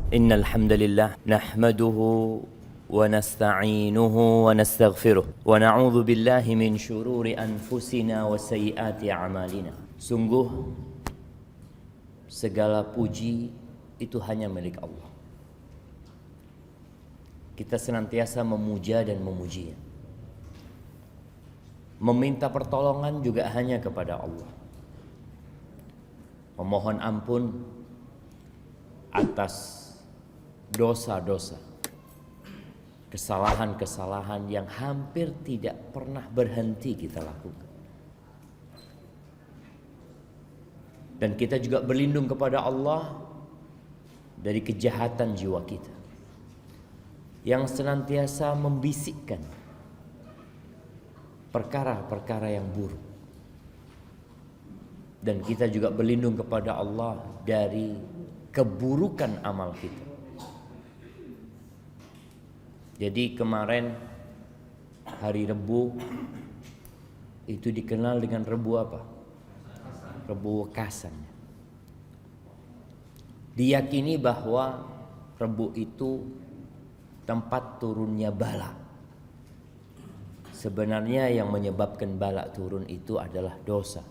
Innal hamdalillah nahmaduhu wa nasta'inuhu wa nastaghfiruh wa na'udzu billahi min shururi anfusina wa sayyiati a'malina. Sungguh segala puji itu hanya milik Allah. Kita senantiasa memuja dan memuji. Meminta pertolongan juga hanya kepada Allah. Memohon ampun atas dosa-dosa, kesalahan-kesalahan yang hampir tidak pernah berhenti kita lakukan. Dan kita juga berlindung kepada Allah dari kejahatan jiwa kita yang senantiasa membisikkan perkara-perkara yang buruk. Dan kita juga berlindung kepada Allah dari keburukan amal kita. Jadi kemarin hari Rebu itu dikenal dengan Rebu apa? Rebu Wekasan. Diyakini bahwa Rebu itu tempat turunnya bala. Sebenarnya yang menyebabkan bala turun itu adalah dosa.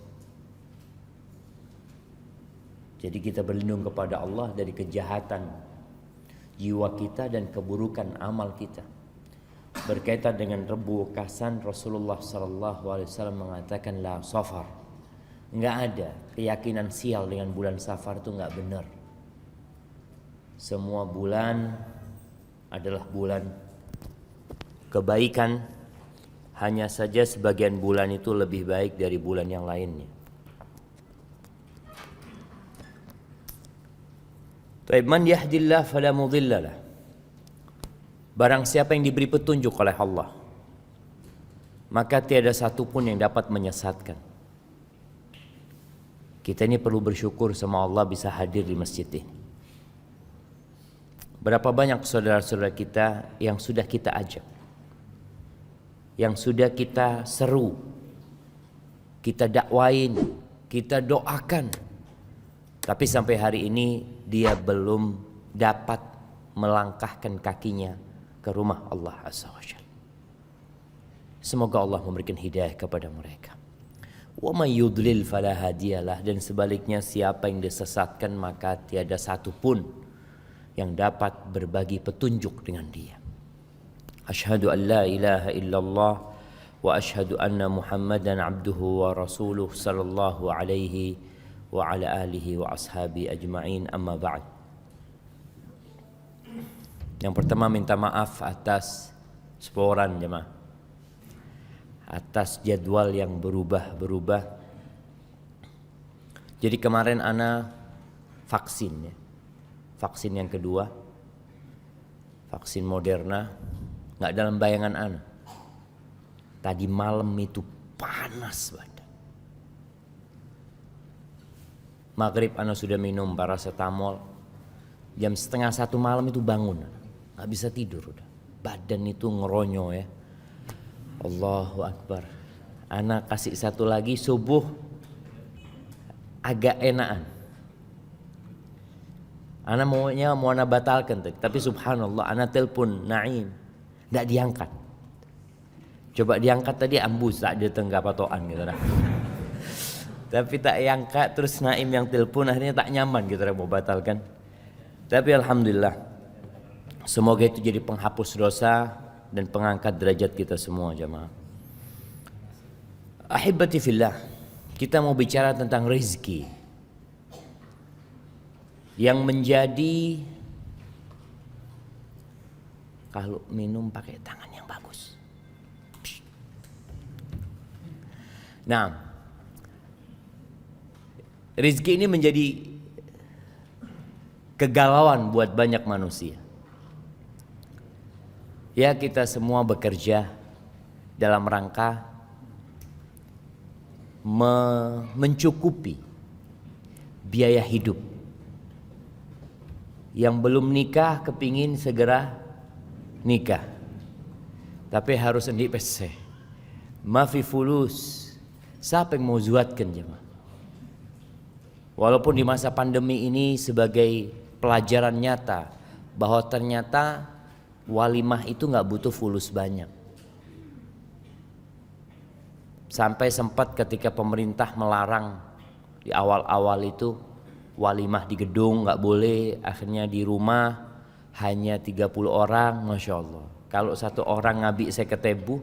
Jadi kita berlindung kepada Allah dari kejahatan jiwa kita dan keburukan amal kita. Berkaitan dengan Rebu Wekasan, Rasulullah SAW mengatakan la safar. Enggak ada keyakinan sial dengan bulan Safar itu enggak benar. Semua bulan adalah bulan kebaikan. Hanya saja sebagian bulan itu lebih baik dari bulan yang lainnya. Man yahdillah fala mudhillalah. Barang siapa yang diberi petunjuk oleh Allah, maka tiada satu pun yang dapat menyesatkan. Kita ini perlu bersyukur sama Allah bisa hadir di masjid ini. Berapa banyak saudara-saudara kita yang sudah kita ajak, yang sudah kita seru, kita dakwain, kita doakan, tapi sampai hari ini dia belum dapat melangkahkan kakinya ke rumah Allah Azza wa Jalla. Semoga Allah memberikan hidayah kepada mereka. Wa may yudlil fala hadiyalah, dan sebaliknya siapa yang disesatkan maka tiada satu pun yang dapat berbagi petunjuk dengan dia. Asyhadu an la ilaha illallah wa asyhadu anna Muhammadan abduhu wa rasuluh sallallahu alaihi wa ala alihi wa ashabi ajma'in, amma ba'd. Yang pertama minta maaf atas sporan jemaah, atas jadwal yang berubah-berubah. Jadi kemarin ana vaksin ya. Vaksin yang kedua, vaksin Moderna, enggak dalam bayangan ana. Tadi malam itu panas banget. Maghrib ana sudah minum paracetamol. Jam 12:30 malam itu bangun, nggak bisa tidur udah. Badan itu ngeronyo ya. Allahu Akbar. Ana kasih satu lagi subuh agak enakan. Ana mau ana batalkan tapi subhanallah ana telepon Naim nggak diangkat. Coba diangkat tadi ambus tak ada tenggak patokan gitu dah. Tapi tak angkat, terus Naim yang telepon, akhirnya tak nyaman gitu mau batalkan. Tapi alhamdulillah, semoga itu jadi penghapus dosa dan pengangkat derajat kita semua jemaah. Ahibati fillah, kita mau bicara tentang rezeki yang menjadi, kalau minum pakai tangan yang bagus. Nah, rezeki ini menjadi kegalauan buat banyak manusia. Ya, kita semua bekerja dalam rangka mencukupi biaya hidup. Yang belum nikah kepingin segera nikah, tapi harus endi pese. Mafi fulus. Siapa yang mau zuatkan jemaah? Walaupun di masa pandemi ini sebagai pelajaran nyata bahwa ternyata walimah itu nggak butuh fulus banyak. Sampai sempat ketika pemerintah melarang di awal-awal itu walimah di gedung nggak boleh, akhirnya di rumah hanya 30 orang, Masya Allah. Kalau satu orang ngabi saya ketebu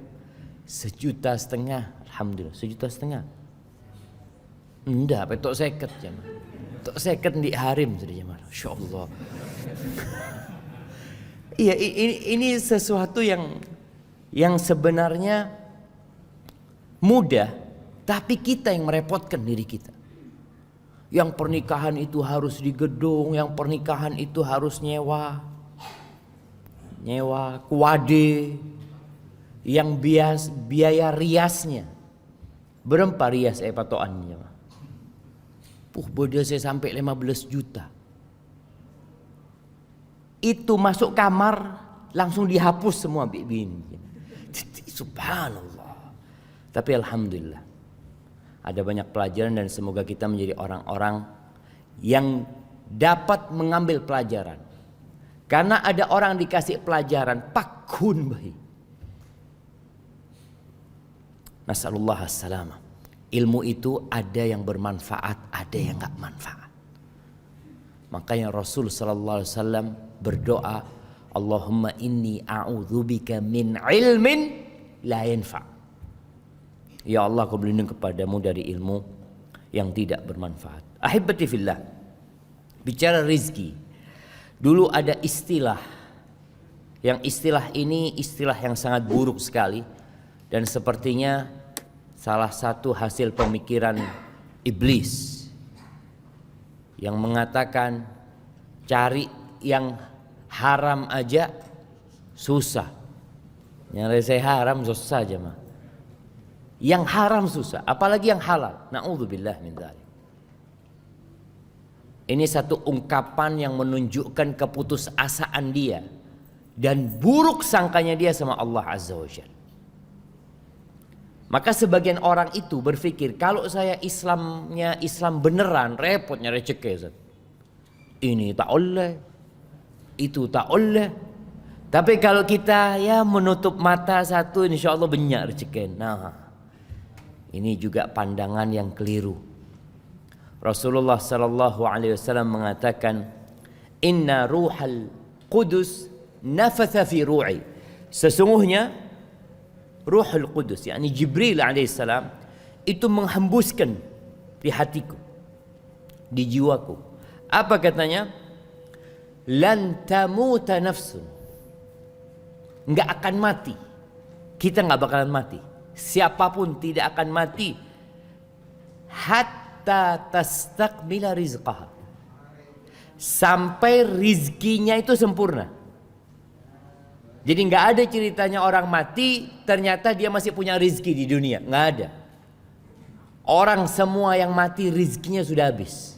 1,5 juta, alhamdulillah 1,5 juta. Enggak, petok seket jemaah. Tok seket di harim sudah jemaah. Masya Allah. Iya, ini sesuatu yang sebenarnya mudah, tapi kita yang merepotkan diri kita. Yang pernikahan itu harus di gedung, yang pernikahan itu harus nyewa kuade, yang biaya riasnya berapa rias patokannya. Bodoh saya sampai 15 juta. Itu masuk kamar langsung dihapus semua bibin. Subhanallah. Tapi alhamdulillah ada banyak pelajaran dan semoga kita menjadi orang-orang yang dapat mengambil pelajaran. Karena ada orang dikasih pelajaran pakun bahi. Nasallallahu as-salamah. Ilmu itu ada yang bermanfaat, ada yang enggak manfaat. Makanya Rasul sallallahu alaihi wasallam berdoa, Allahumma inni a'udzubika min ilmin la yanfa'. Ya Allah, aku berlindung kepadamu dari ilmu yang tidak bermanfaat. Ahibati fillah. Bicara rizki. Dulu ada istilah. Yang istilah ini istilah yang sangat buruk sekali. Dan sepertinya salah satu hasil pemikiran iblis. Yang mengatakan cari yang haram aja susah. Yang saya haram susah aja mah. Yang haram susah, apalagi yang halal. Na'udzubillah min dzalik. Ini satu ungkapan yang menunjukkan keputusasaan dia dan buruk sangkanya dia sama Allah Azza wa Jalla. Maka sebagian orang itu berpikir, kalau saya Islamnya Islam beneran, repot nyari rezeki. Ini tak oleh, itu tak oleh. Tapi kalau kita ya menutup mata satu, insya Allah banyak rezeki. Nah, ini juga pandangan yang keliru. Rasulullah sallallahu alaihi wasallam mengatakan, "Inna ruhal qudus nafatha fi ru'i." Sesungguhnya Ruhul Qudus, yakni Jibril alaihissalam, itu menghembuskan di hatiku, di jiwaku. Apa katanya? Lan tamuta nafsun. Enggak akan mati. Kita enggak bakalan mati. Siapapun tidak akan mati hatta tastakmila rizqaha, sampai rizkinya itu sempurna. Jadi nggak ada ceritanya orang mati ternyata dia masih punya rizki di dunia, nggak ada. Orang semua yang mati rizkinya sudah habis.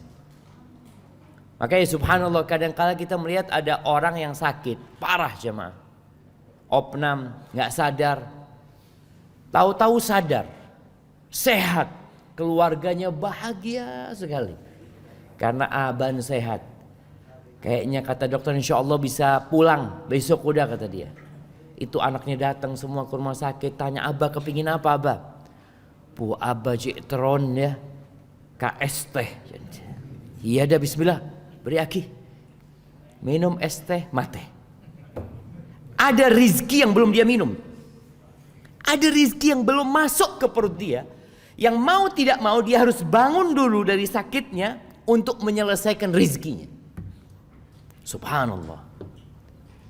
Makanya subhanallah, kadang-kala kita melihat ada orang yang sakit parah jemaah, opnam, nggak sadar. Tahu-tahu sadar, sehat, keluarganya bahagia sekali karena aban sehat. Kayaknya kata dokter insya Allah bisa pulang besok udah, kata dia. Itu anaknya datang semua ke rumah sakit, tanya Abah kepingin apa Abah? Bu Abah jitron ya, KS teh. Iya dah, bismillah, beri aki. Minum es teh mate. Ada rizki yang belum dia minum. Ada rizki yang belum masuk ke perut dia, yang mau tidak mau dia harus bangun dulu dari sakitnya untuk menyelesaikan rizkinya. Subhanallah.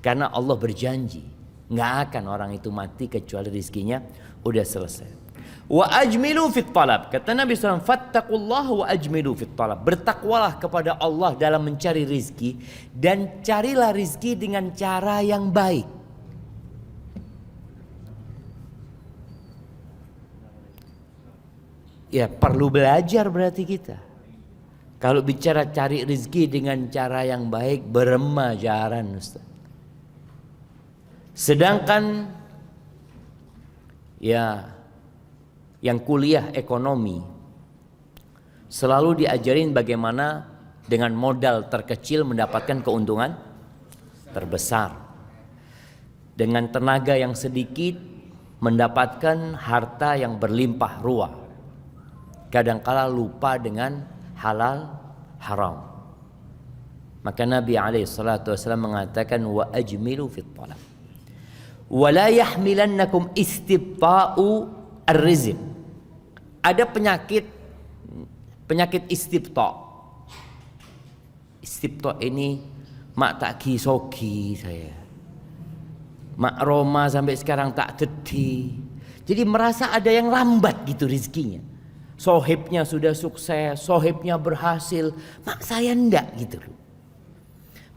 Karena Allah berjanji nggak akan orang itu mati kecuali rizkinya udah selesai. Wa ajmilu fit talab. Kata Nabi SAW, fattaqullaha wa ajmilu fit talab. Bertakwalah kepada Allah dalam mencari rizki, dan carilah rizki dengan cara yang baik. Ya perlu belajar berarti kita. Kalau bicara cari rezeki dengan cara yang baik, beremajaran Ustaz. Sedangkan ya yang kuliah ekonomi selalu diajarin bagaimana dengan modal terkecil mendapatkan keuntungan terbesar. Dengan tenaga yang sedikit mendapatkan harta yang berlimpah ruah. Kadangkala lupa dengan halal haram. Maka Nabi SAW mengatakan wa ajmilu fit talab. Wa la yahmilannakum istibta'u ar-rizq. Ada penyakit istibta'. Istibta' ini mak tak kisogi saya. Mak Roma sampai sekarang tak dedi. Jadi merasa ada yang lambat gitu rezekinya. Sohibnya sudah sukses, sohibnya berhasil, mak saya enggak gitu loh.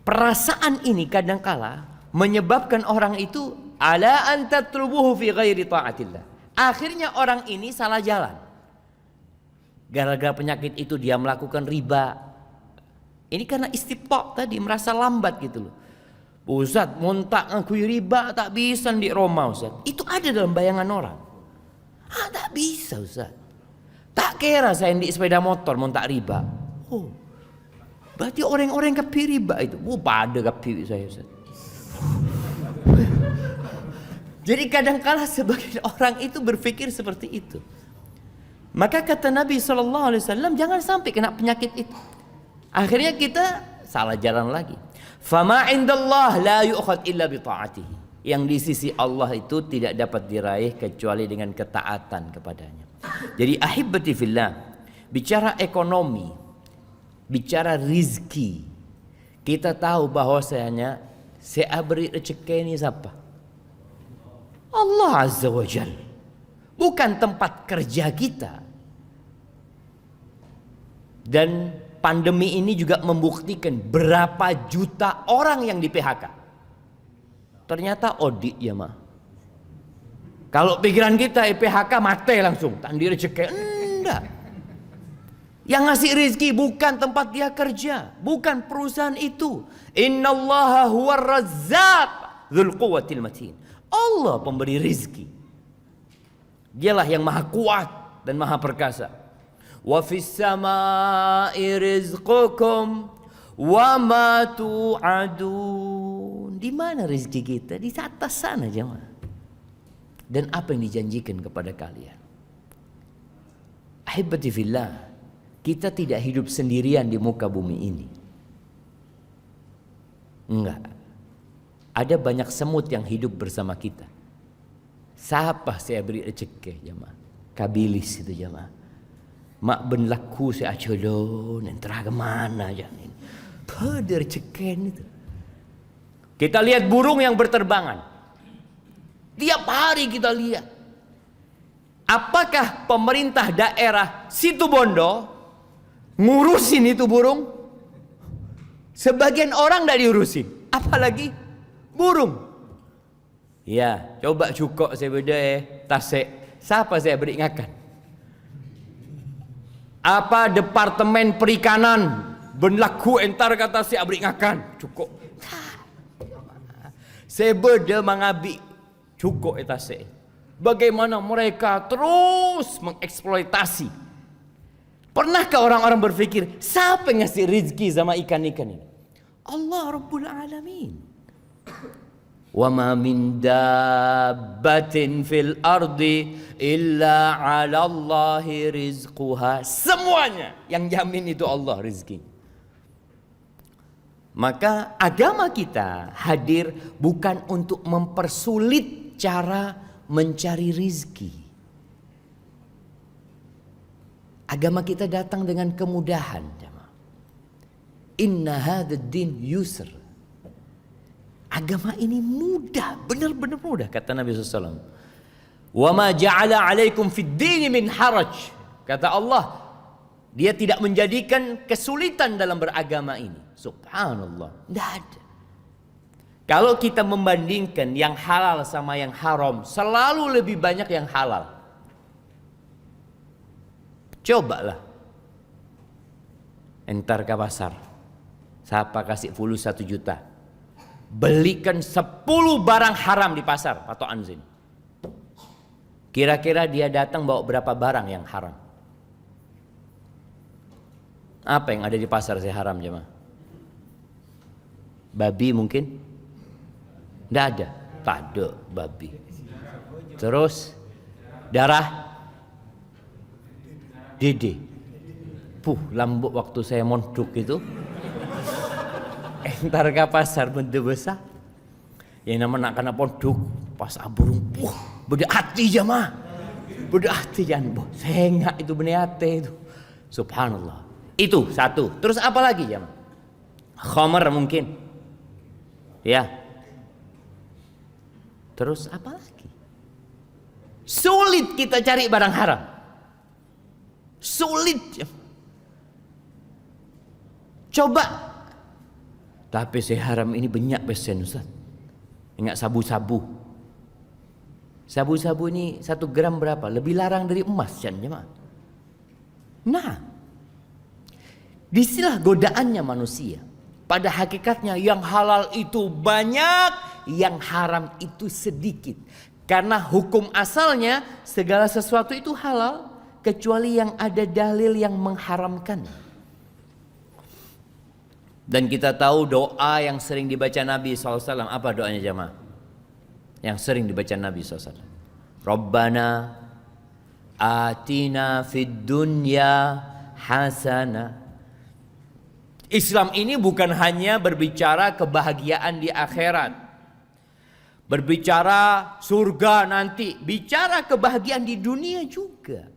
Perasaan ini kadangkala menyebabkan orang itu ala an tatlubuhu fi ghairi ta'atillah. Akhirnya orang ini salah jalan. Gara-gara penyakit itu dia melakukan riba. Ini karena istibta' tadi, merasa lambat gitu loh. Ustaz, montak ngakui riba tak bisa di Roma Ustaz. Itu ada dalam bayangan orang. Tak bisa Ustaz. Tak kira saya di sepeda motor montak riba. Oh, berarti orang-orang kapi riba itu. Pada kapi saya Ustaz. Jadi kadang-kala sebagian orang itu berpikir seperti itu. Maka kata Nabi SAW, jangan sampai kena penyakit itu. Akhirnya kita salah jalan lagi. Fama indallah la yu'khad illa bi ta'atihi. Yang di sisi Allah itu tidak dapat diraih kecuali dengan ketaatan kepadanya. Jadi ahibbati fillah, bicara ekonomi, bicara rizki, kita tahu bahwasanya saya beri rezeki ini siapa? Allah Azza wa Jalla. Bukan tempat kerja kita. Dan pandemi ini juga membuktikan berapa juta orang yang di PHK. Ternyata audit ya mah. Kalau pikiran kita PHK mati langsung, tak di rezeki. Enggak. Yang ngasih rezeki bukan tempat dia kerja, bukan perusahaan itu. Innallaha huwar razzaq dzul quwwatil matin. Allah pemberi rezeki. Dialah yang maha kuat dan maha perkasa. Wa fis samaa'i rizqukum wa ma tu'adun. Di mana rezeki kita? Di atas sana jemaah. Dan apa yang dijanjikan kepada kalian? Ahibati fillah, kita tidak hidup sendirian di muka bumi ini. Enggak. Ada banyak semut yang hidup bersama kita. Siapa saya beri rezeki jemaah? Kabilis itu jemaah. Mak ben laku saya acolon entah ke mana jangan. Pada rezeki itu. Kita lihat burung yang berterbangan. Tiap hari kita lihat. Apakah pemerintah daerah Situbondo ngurusin itu burung? Sebagian orang tidak diurusin. Apalagi burung. Ya, coba cukup saya beda tasik. Siapa saya beri ngakan? Apa departemen perikanan berlaku entar kata saya beri ngakan? Cukup. Saya beda mengabi cukup tasik. Bagaimana mereka terus mengeksploitasi. Pernahkah orang-orang berpikir siapa yang ngasih rezeki sama ikan-ikan ini? Allah Rabbul Alamin. Wa ma min dabbatin fil ardi illa 'ala Allahi rizquha. Semuanya yang jamin itu Allah rezeki. Maka agama kita hadir bukan untuk mempersulit cara mencari rizki. Agama kita datang dengan kemudahan. Inna hadzal din yusr. Agama ini mudah, benar-benar mudah kata Nabi SAW. Wa ma ja'ala 'alaikum fid din min haraj. Kata Allah, Dia tidak menjadikan kesulitan dalam beragama ini. Subhanallah, tidak ada. Kalau kita membandingkan yang halal sama yang haram, selalu lebih banyak yang halal. Cobalah entar ke pasar, siapa kasih full 1 juta, belikan 10 barang haram di pasar patokan sini. Kira-kira dia datang bawa berapa barang yang haram? Apa yang ada di pasar saya haram jemaah? Babi mungkin? Nggak ada. Tak ada babi. Terus darah dede. Lambuk waktu saya mondok itu. Entar ke pasar benda besar. Yang nama nak kena pondok pas aburung. Beda hati jamaah. Beda hati jangan. Sengak itu benih hati itu. Subhanallah. Itu satu. Terus apa lagi jamaah? Khamar mungkin. Ya. Terus apa lagi? Sulit kita cari barang haram. Sulit. Coba. Tapi saya haram ini banyak pesen Ustaz. Ingat sabu-sabu. Sabu-sabu ini 1 gram berapa? Lebih larang dari emas kan jemaah. Nah. Disinilah godaannya manusia. Pada hakikatnya yang halal itu banyak, yang haram itu sedikit. Karena hukum asalnya segala sesuatu itu halal kecuali yang ada dalil yang mengharamkan. Dan kita tahu doa yang sering dibaca Nabi SAW. Apa doanya jamaah? Yang sering dibaca Nabi SAW. Rabbana atina fid dunya hasanah. Islam ini bukan hanya berbicara kebahagiaan di akhirat, berbicara surga nanti, bicara kebahagiaan di dunia juga.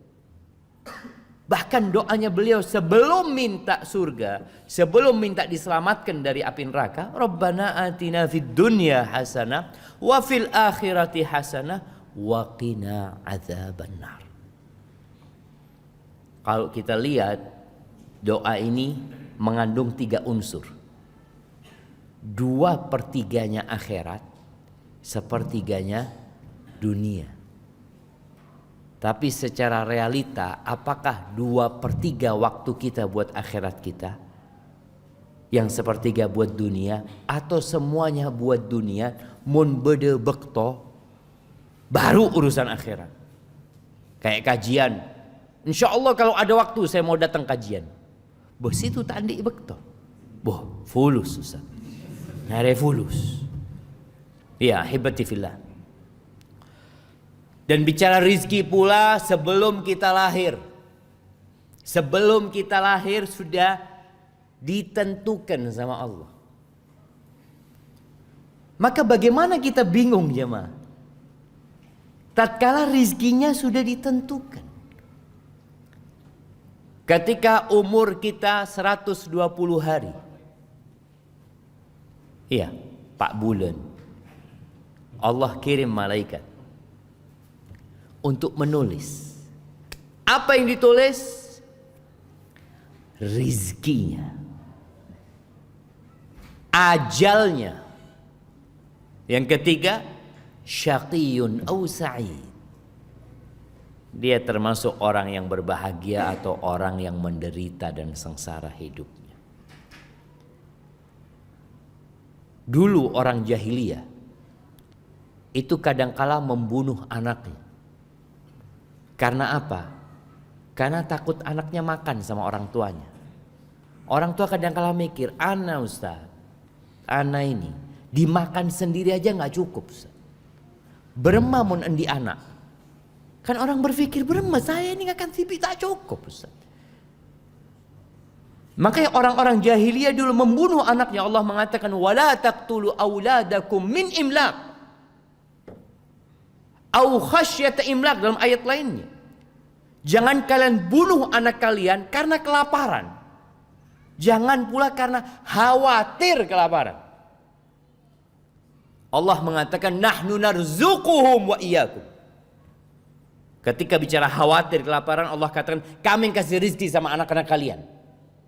Bahkan doanya beliau sebelum minta surga, sebelum minta diselamatkan dari api neraka, Rabbana atina fid dunya hasanah wa fil akhirati hasanah wa qina adzabannar. Kalau kita lihat doa ini mengandung 3 unsur. 2/3 akhirat, 1/3 dunia. Tapi secara realita, apakah 2/3 waktu kita buat akhirat kita, yang 1/3 buat dunia, atau semuanya buat dunia, mun bede bekto, baru urusan akhirat. Kayak kajian. Insya Allah kalau ada waktu saya mau datang kajian. Bos itu tak andik bekto. Boh, fulus Ustaz. Ngare fulus. Ya, hibati fillah. Dan bicara rizki pula sebelum kita lahir. Sebelum kita lahir sudah ditentukan sama Allah. Maka bagaimana kita bingung jemaah? Tatkala rizkinya sudah ditentukan. Ketika umur kita 120 hari. Iya, 4 bulan. Allah kirim malaikat untuk menulis. Apa yang ditulis? Rizkinya. Ajalnya. Yang ketiga, syaqiyun aw sa'id. Dia termasuk orang yang berbahagia atau orang yang menderita dan sengsara hidupnya. Dulu orang jahiliyah itu kadangkala membunuh anaknya. Karena apa? Karena takut anaknya makan sama orang tuanya. Orang tua kadangkala mikir, ana Ustaz, ana ini dimakan sendiri aja gak cukup Ustaz. Berema mun endi anak. Kan orang berpikir berema saya ini akan sipi tak cukup Ustaz. Makanya orang-orang jahiliyah dulu membunuh anaknya. Allah mengatakan wala taqtulu auladakum min imlaq au khasyata imlaq dalam ayat lainnya. Jangan kalian bunuh anak kalian karena kelaparan. Jangan pula karena khawatir kelaparan. Allah mengatakan nahnu narzuquhum wa iyyakum. Ketika bicara khawatir kelaparan, Allah katakan kami yang kasih rizki sama anak-anak kalian.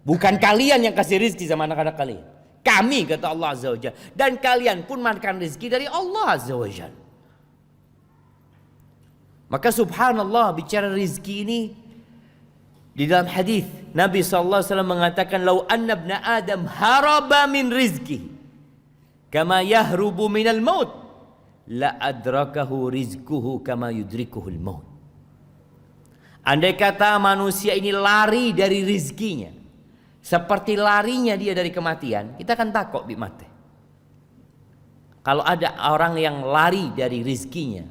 Bukan kalian yang kasih rizki sama anak-anak kalian. Kami, kata Allah Azza wa Jalla. Dan kalian pun makan rizki dari Allah Azza wa Jalla. Maka subhanallah, bicara rizki ini, di dalam hadis Nabi SAW mengatakan lau anna ibna Adam haraba min rizki kama yahrubu minal maut la adrakahu rizkuhu kama yudrikuhul maut. Andai kata manusia ini lari dari rizkinya seperti larinya dia dari kematian, kita akan takut bi mati. Kalau ada orang yang lari dari rizkinya,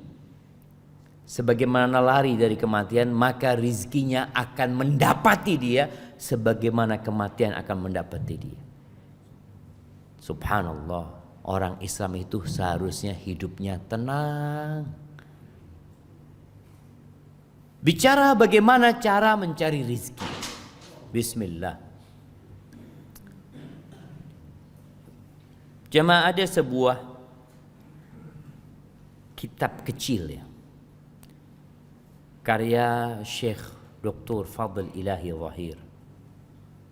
sebagaimana lari dari kematian, maka rizkinya akan mendapati dia sebagaimana kematian akan mendapati dia. Subhanallah, orang Islam itu seharusnya hidupnya tenang. Bicara bagaimana cara mencari rizki. Bismillah. Jemaah, ada sebuah kitab kecil ya, karya Syekh Dr. Fadl Ilahi Zahir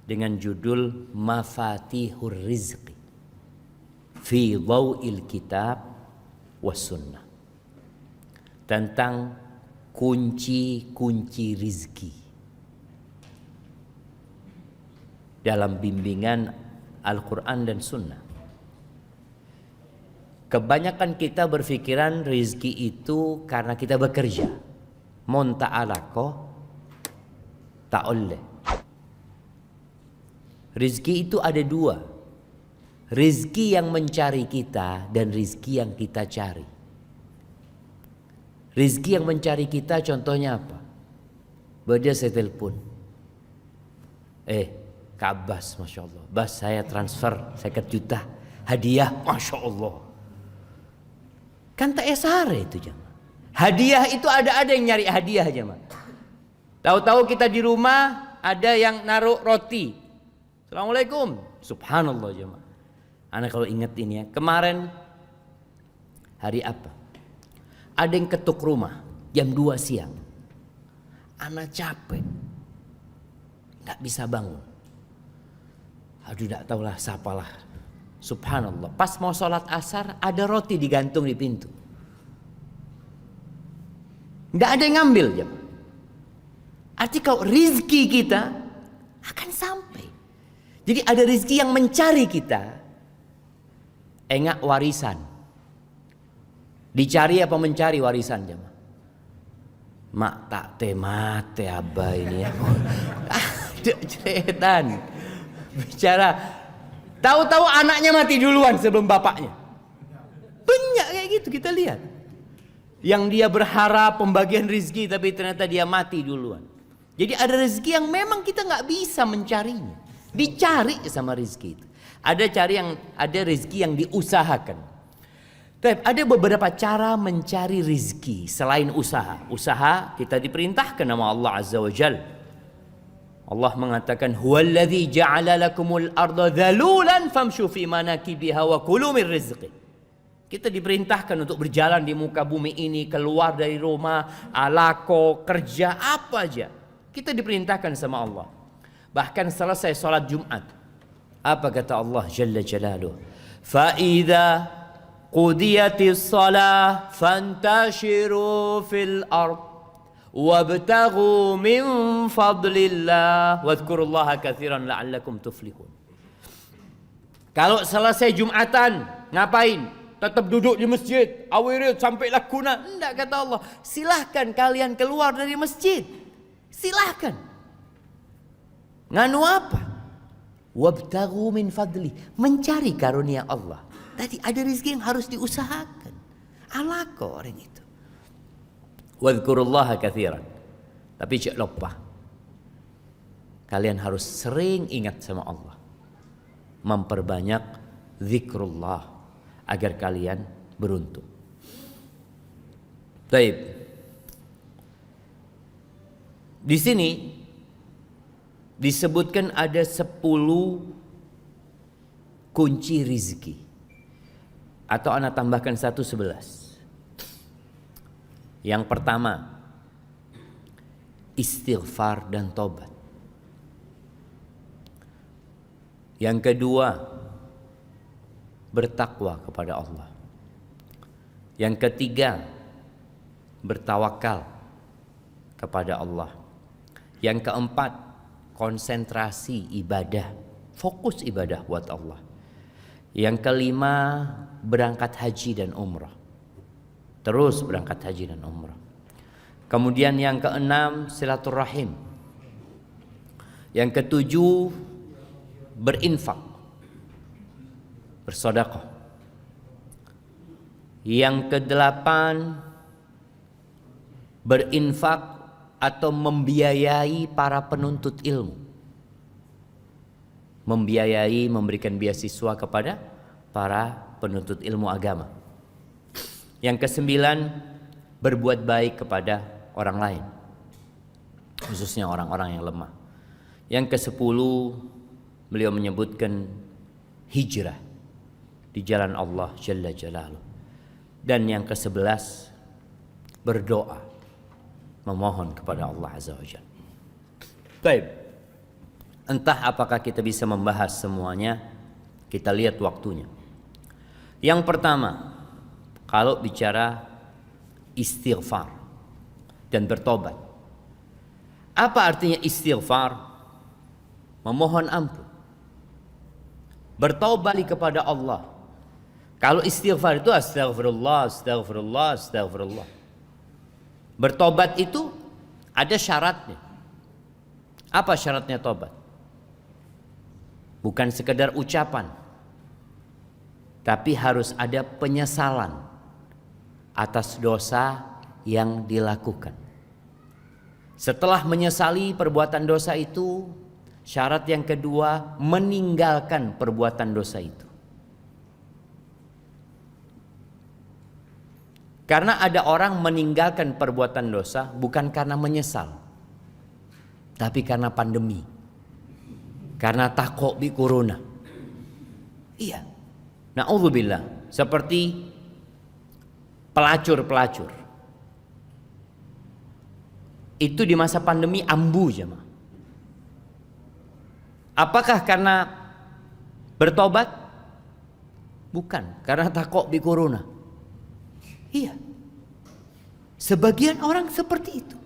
dengan judul Mafatihur Rizqi fi Dhaw'il Kitab was Sunnah, tentang kunci-kunci rizki dalam bimbingan Al-Quran dan Sunnah. Kebanyakan kita berpikiran rizki itu karena kita bekerja. Mon ta'alako ta'oleh. Rizki itu ada dua. Rizki yang mencari kita dan rizki yang kita cari. Rizki yang mencari kita contohnya apa? Badia saya telepon. Kak Abbas, Masya Allah. Bas, saya transfer 50 juta. Hadiah, Masya Allah. Kan tak esare itu jemaah. Hadiah itu ada yang nyari hadiah jemaah. Tahu-tahu kita di rumah ada yang naruh roti. Assalamualaikum. Subhanallah jemaah. Anak kalau ingat ini ya, kemarin hari apa? Ada yang ketuk rumah jam 2 siang. Anak capek, nggak bisa bangun. Aduh, nggak tahulah siapalah. Subhanallah, pas mau sholat asar ada roti digantung di pintu. Nggak ada yang ngambil jemaah. Arti kalau rizki kita akan sampai. Jadi ada rizki yang mencari kita. Enggak warisan. Dicari apa mencari warisan jemaah? Mak tak temate abah ini ya. Ada ceretan. Bicara, tahu-tahu anaknya mati duluan sebelum bapaknya. Banyak kayak gitu kita lihat. Yang dia berharap pembagian rezeki tapi ternyata dia mati duluan. Jadi ada rezeki yang memang kita nggak bisa mencarinya. Dicari sama rezeki itu. Ada rezeki yang diusahakan. Tapi ada beberapa cara mencari rezeki selain usaha. Usaha kita diperintahkan nama Allah Azza wa Jalla. Allah mengatakan huwallazi ja'ala lakumul arda dhalulan famshu fi manakibiha wa kulu min rizqi. Kita diperintahkan untuk berjalan di muka bumi ini, keluar dari rumah, alako, kerja apa aja. Kita diperintahkan sama Allah. Bahkan selesai salat Jumat, apa kata Allah Jalla Jalaluhu? Fa idza qudiyatis shalah fantashiru fil ard wabtaghu min fadlillah wadhkurullaha katsiran la'allakum tuflihun. Kalau selesai Jumatan ngapain? Tetap duduk di masjid, awirid sampai lakuna? Enggak, kata Allah. Silahkan kalian keluar dari masjid. Silahkan. Nganu apa? Wabtaghu min fadli, mencari karunia Allah. Tadi ada rezeki yang harus diusahakan. Alako orang itu. Wadhkurullaha katsiran. Tapi jangan lupa, kalian harus sering ingat sama Allah. Memperbanyak zikrullah agar kalian beruntung. Baik. Di sini disebutkan ada 10 kunci rizki. Atau ana tambahkan 11. Yang pertama, istighfar dan tobat. Yang kedua, bertakwa kepada Allah. Yang ketiga, bertawakal kepada Allah. Yang keempat, konsentrasi ibadah, fokus ibadah buat Allah. Yang kelima, berangkat haji dan umrah. Terus berangkat haji dan umrah. Kemudian yang keenam, silaturahim. Yang ketujuh, berinfak, bersedekah. Yang kedelapan, berinfak atau membiayai para penuntut ilmu. Membiayai, memberikan beasiswa kepada para penuntut ilmu agama. Yang kesembilan, berbuat baik kepada orang lain, khususnya orang-orang yang lemah. Yang kesepuluh, beliau menyebutkan hijrah di jalan Allah Jalla Jalaluh. Dan yang ke-11, berdoa, memohon kepada Allah Azza wa Jalla. Baik, entah apakah kita bisa membahas semuanya, kita lihat waktunya. Yang pertama, kalau bicara istighfar dan bertobat. Apa artinya istighfar? Memohon ampun, bertobat kepada Allah. Kalau istighfar itu astagfirullah, astagfirullah, astagfirullah. Bertobat itu ada syaratnya. Apa syaratnya tobat? Bukan sekedar ucapan, tapi harus ada penyesalan atas dosa yang dilakukan. Setelah menyesali perbuatan dosa itu, syarat yang kedua, meninggalkan perbuatan dosa itu. Karena ada orang meninggalkan perbuatan dosa bukan karena menyesal, tapi karena pandemi, karena takut bi corona. Iya, na'udzubillah, seperti pelacur-pelacur. Itu di masa pandemi ambu jemaah. Apakah karena bertobat? Bukan, karena takut bi corona. Iya, sebagian orang seperti itu.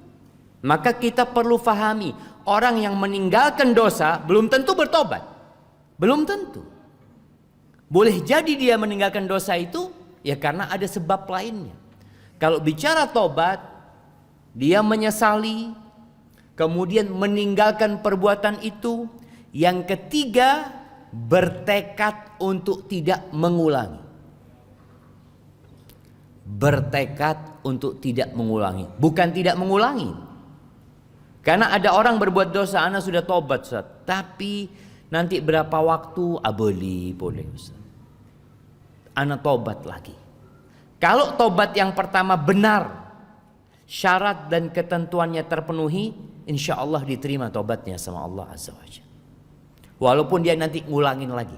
Maka kita perlu fahami, orang yang meninggalkan dosa belum tentu bertobat. Belum tentu. Boleh jadi dia meninggalkan dosa itu ya karena ada sebab lainnya. Kalau bicara tobat, dia menyesali, kemudian meninggalkan perbuatan itu. Yang ketiga, bertekad untuk tidak mengulangi. Bertekad untuk tidak mengulangi, bukan tidak mengulangi. Karena ada orang berbuat dosa, ana sudah tobat Ustaz, tapi nanti berapa waktu boleh Ustaz, ana tobat lagi. Kalau tobat yang pertama benar, syarat dan ketentuannya terpenuhi, insya Allah diterima tobatnya sama Allah Azza wa Jalla. Walaupun dia nanti ngulangin lagi.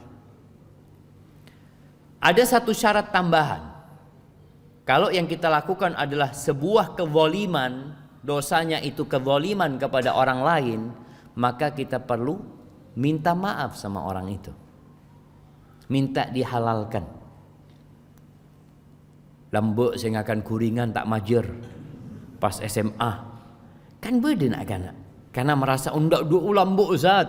Ada satu syarat tambahan. Kalau yang kita lakukan adalah sebuah kezaliman, dosanya itu kezaliman kepada orang lain, maka kita perlu minta maaf sama orang itu. Minta dihalalkan. Lambuk saya akan kuringan tak majer pas SMA. Kan beda nak kana. Karena merasa undak dua lambuk Ustaz.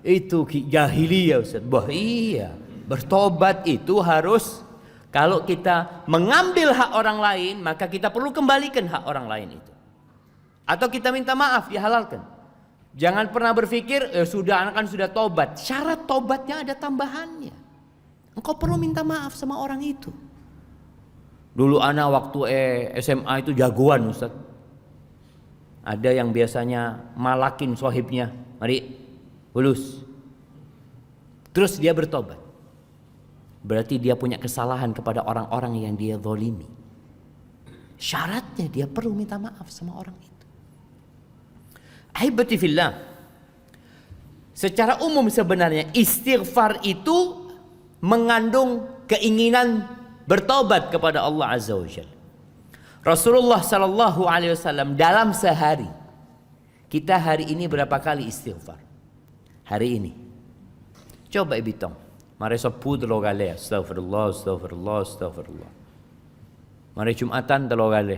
Itu jahiliyah Ustaz. Bah iya, bertobat itu harus. Kalau kita mengambil hak orang lain, maka kita perlu kembalikan hak orang lain itu. Atau kita minta maaf, dihalalkan. Jangan pernah berpikir, sudah anak kan sudah tobat. Syarat tobatnya ada tambahannya. Engkau perlu minta maaf sama orang itu. Dulu anak waktu SMA itu jagoan Ustaz. Ada yang biasanya malakin sohibnya, mari lulus. Terus dia bertobat. Berarti dia punya kesalahan kepada orang-orang yang dia zalimi. Syaratnya dia perlu minta maaf sama orang itu. Ahibati fillah. Secara umum sebenarnya istighfar itu mengandung keinginan bertobat kepada Allah Azza wa Jalla. Rasulullah sallallahu alaihi wasallam dalam sehari, kita hari ini berapa kali istighfar? Hari ini. Coba hitung. Mari sabu 3 kali, astagfirullah, astagfirullah, astagfirullah. Mari Jumatan 3 kali.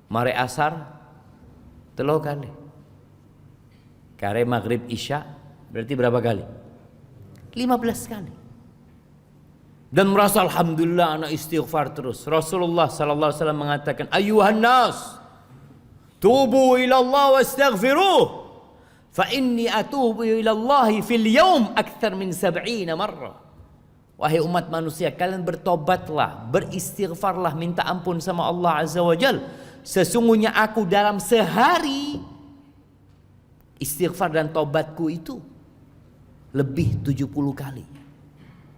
Mari Asar 3 kali. Kare Maghrib Isya berarti berapa kali? 15 kali. Dan merasa alhamdulillah anak istighfar terus. Rasulullah sallallahu alaihi wasallam mengatakan, "Ayyuhan nas, tubu ila Allah wastaghfiruh. Fa inni atubu ila Allah fil yawm akthar min 70 marrah." Wahai umat manusia, kalian bertobatlah, beristighfarlah, minta ampun sama Allah Azza wa Jal. Sesungguhnya aku dalam sehari istighfar dan tobatku itu lebih 70 kali.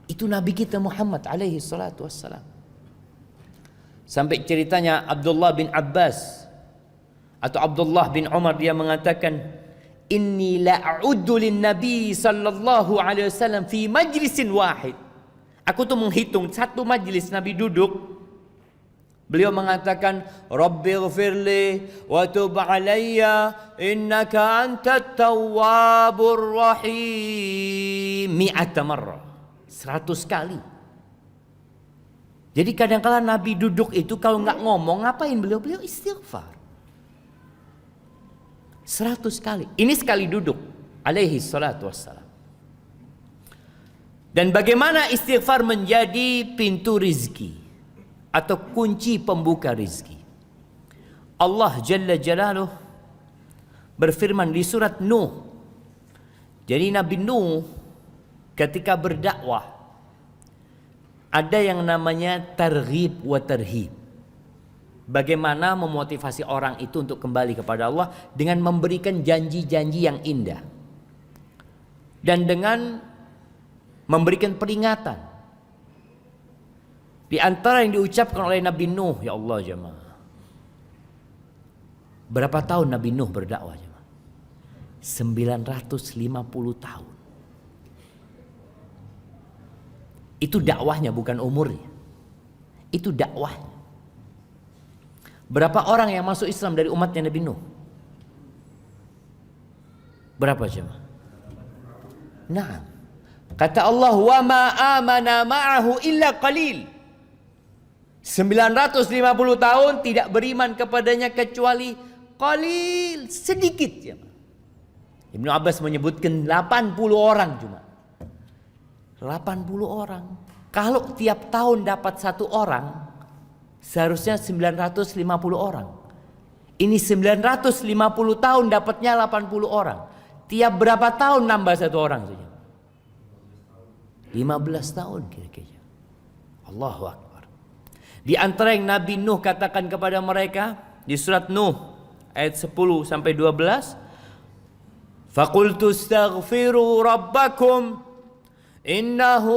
Itu Nabi kita Muhammad alaihi salatu wassalam. Sampai ceritanya Abdullah bin Abbas atau Abdullah bin Umar, dia mengatakan, inni la'uddu lin Nabi sallallahu alaihi wasallam fi majlisin wahid. Aku tuh menghitung satu majlis Nabi duduk, beliau mengatakan, Rabbighfirli wa tub alayya innaka antat tawwabur rahim, 100 marrah, 100 kali. Jadi kadang-kala Nabi duduk itu kalau nggak ngomong, ngapain beliau? Beliau istighfar 100 kali. Ini sekali duduk alaihi salatu wassalam. Dan bagaimana istighfar menjadi pintu rizki atau kunci pembuka rizki. Allah Jalla Jalaluh berfirman di surat Nuh. Jadi Nabi Nuh ketika berdakwah ada yang namanya targhib wa tarhib. Bagaimana memotivasi orang itu untuk kembali kepada Allah dengan memberikan janji-janji yang indah. Dan dengan memberikan peringatan. Di antara yang diucapkan oleh Nabi Nuh, ya Allah jemaah. Berapa tahun Nabi Nuh berdakwah jemaah? 950 tahun. Itu dakwahnya, bukan umurnya. Itu dakwahnya. Berapa orang yang masuk Islam dari umatnya Nabi Nuh? Berapa jemaah? Nah, kata Allah, wa ma amana ma'ahu illa qalil. 950 tahun tidak beriman kepadanya kecuali qalil, sedikit ya. Ibnu Abbas menyebutkan 80 orang cuma. 80 orang. Kalau tiap tahun dapat 1 orang, seharusnya 950 orang. Ini 950 tahun dapatnya 80 orang. Tiap berapa tahun nambah 1 orang saja? 15 tahun kira-kira. Allahu Akbar. Di antara yang Nabi Nuh katakan kepada mereka di surat Nuh ayat 10 sampai 12, faqultu astaghfiru rabbakum innahu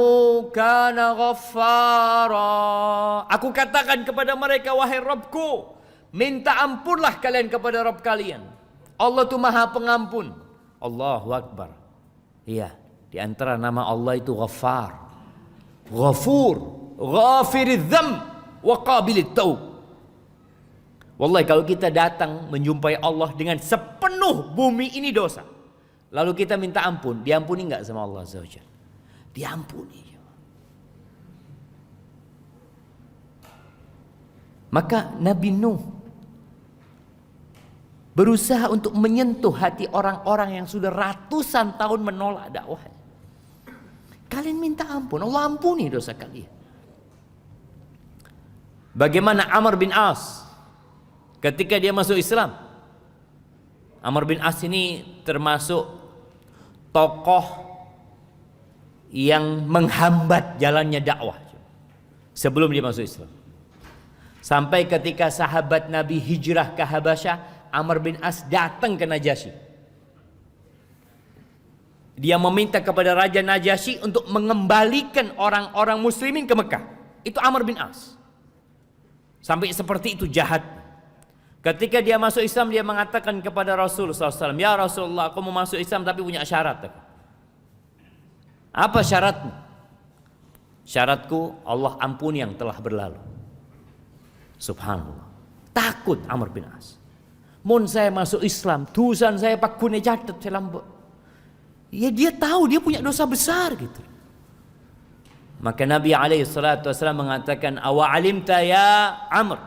kana ghaffara. Aku katakan kepada mereka, wahai Rabbku, minta ampunlah kalian kepada Rabb kalian. Allah itu Maha Pengampun. Allahu Akbar. Iya. Di antara nama Allah itu Ghaffar, Ghafur, Ghafiridz dzamb wa Qabilit taub. Wallahi kalau kita datang menjumpai Allah dengan sepenuh bumi ini dosa, lalu kita minta ampun, diampuni enggak sama Allah Azza wa Jalla? Diampuni. Maka Nabi Nuh berusaha untuk menyentuh hati orang-orang yang sudah ratusan tahun menolak dakwahnya. Kalian minta ampun, Allah ampuni dosa kalian. Bagaimana Amr bin As ketika dia masuk Islam? Amr bin As ini termasuk tokoh yang menghambat jalannya dakwah sebelum dia masuk Islam. Sampai ketika sahabat Nabi hijrah ke Habasyah, Amr bin As datang ke Najasyi. Dia meminta kepada Raja Najasyi untuk mengembalikan orang-orang muslimin ke Mekah. Itu Amr bin As. Sampai seperti itu jahat. Ketika dia masuk Islam, dia mengatakan kepada Rasulullah SAW, ya Rasulullah, aku mau masuk Islam tapi punya syarat. Apa syaratmu? Syaratku Allah ampuni yang telah berlalu. Subhanallah. Takut Amr bin As. Mun saya masuk Islam, dosan saya pak gune catet saya lambok. Ya dia tahu dia punya dosa besar gitu. Maka Nabi SAW mengatakan, awa alimta ya Amr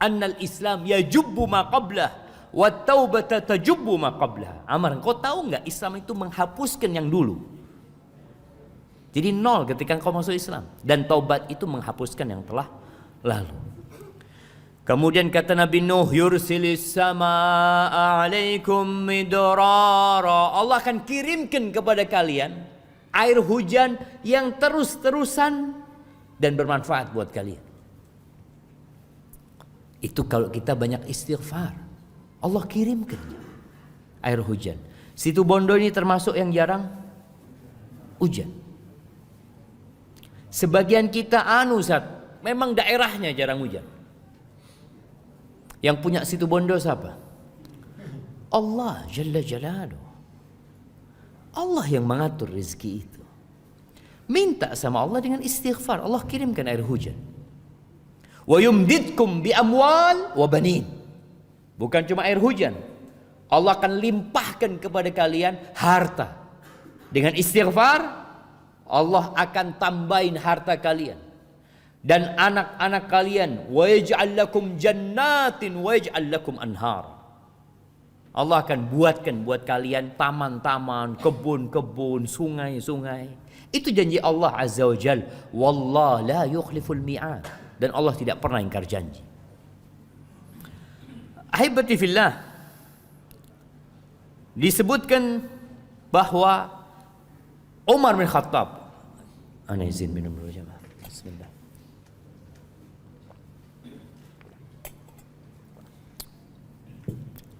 annal Islam yajubbu ma qablah wa taubata tajubbu ma qablah. Amr, kau tahu enggak Islam itu menghapuskan yang dulu. Jadi 0 ketika kau masuk Islam, dan taubat itu menghapuskan yang telah lalu. Kemudian kata Nabi Nuh, yursilis samaa'a alaikum midrara. Allah akan kirimkan kepada kalian Air hujan yang terus-terusan dan bermanfaat buat kalian. Itu kalau kita banyak istighfar, Allah kirimkan air hujan. Situ Bondo ini termasuk yang jarang hujan. Sebagian kita Ustaz, memang daerahnya jarang hujan. Yang punya situ Bondo siapa? Allah Jalla Jalaluh. Allah yang mengatur rezeki itu. Minta sama Allah dengan istighfar, Allah kirimkan air hujan. Wa yumdidkum bi amwal wa banin. Bukan cuma air hujan, Allah akan limpahkan kepada kalian harta. Dengan istighfar, Allah akan tambahin harta kalian dan anak-anak kalian. Wa yaj'al lakum jannatin wa yaj'al lakum anhar. Allah akan buatkan buat kalian taman-taman, kebun-kebun, sungai-sungai. Itu janji Allah Azza wa Jal. Wallah la yukhliful mi'ad. Dan Allah tidak pernah ingkar janji. Ahibati fillah, disebutkan bahwa Umar bin Khattab, ana izin minum dulu jemaah. Bismillah.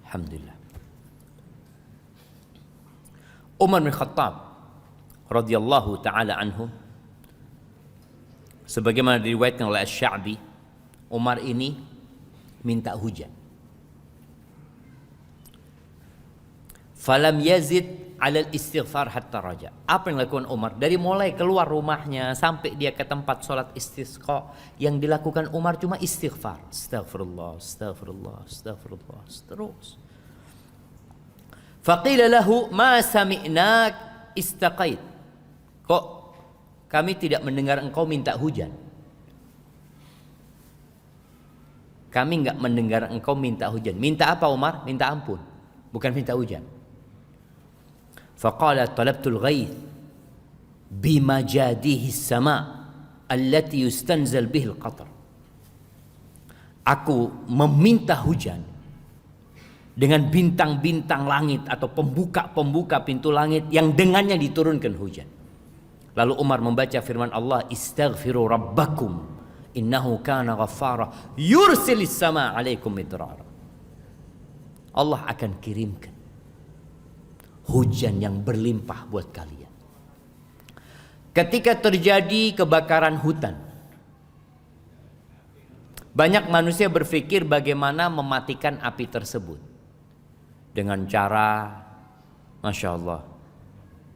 Alhamdulillah. Umar bin Khattab radhiyallahu taala anhu, sebagaimana diriwayatkan oleh Asy-Sya'bi, Umar ini minta hujan. Falam yazid 'alal istighfar hatta raja. Apa yang dilakukan Umar? Dari mulai keluar rumahnya sampai dia ke tempat sholat istisqa, yang dilakukan Umar cuma istighfar. Astaghfirullah, astaghfirullah, astaghfirullah, terus. Faqila lahu ma sami'nak istaqait. Kok kami tidak mendengar engkau minta hujan? Kami enggak mendengar engkau minta hujan. Minta apa Umar? Minta ampun, bukan minta hujan. Faqala talabtul ghaith bimajadihi sama allati yustanzal bihi al-qatar. Aku meminta hujan dengan bintang-bintang langit atau pembuka-pembuka pintu langit yang dengannya diturunkan hujan. Lalu Umar membaca firman Allah, istaghfiru rabbakum innahu kana ghaffara yursilis sama alaikum midrara. Allah akan kirimkan hujan yang berlimpah buat kalian. Ketika terjadi kebakaran hutan, banyak manusia berpikir bagaimana mematikan api tersebut. Dengan cara, Masya Allah,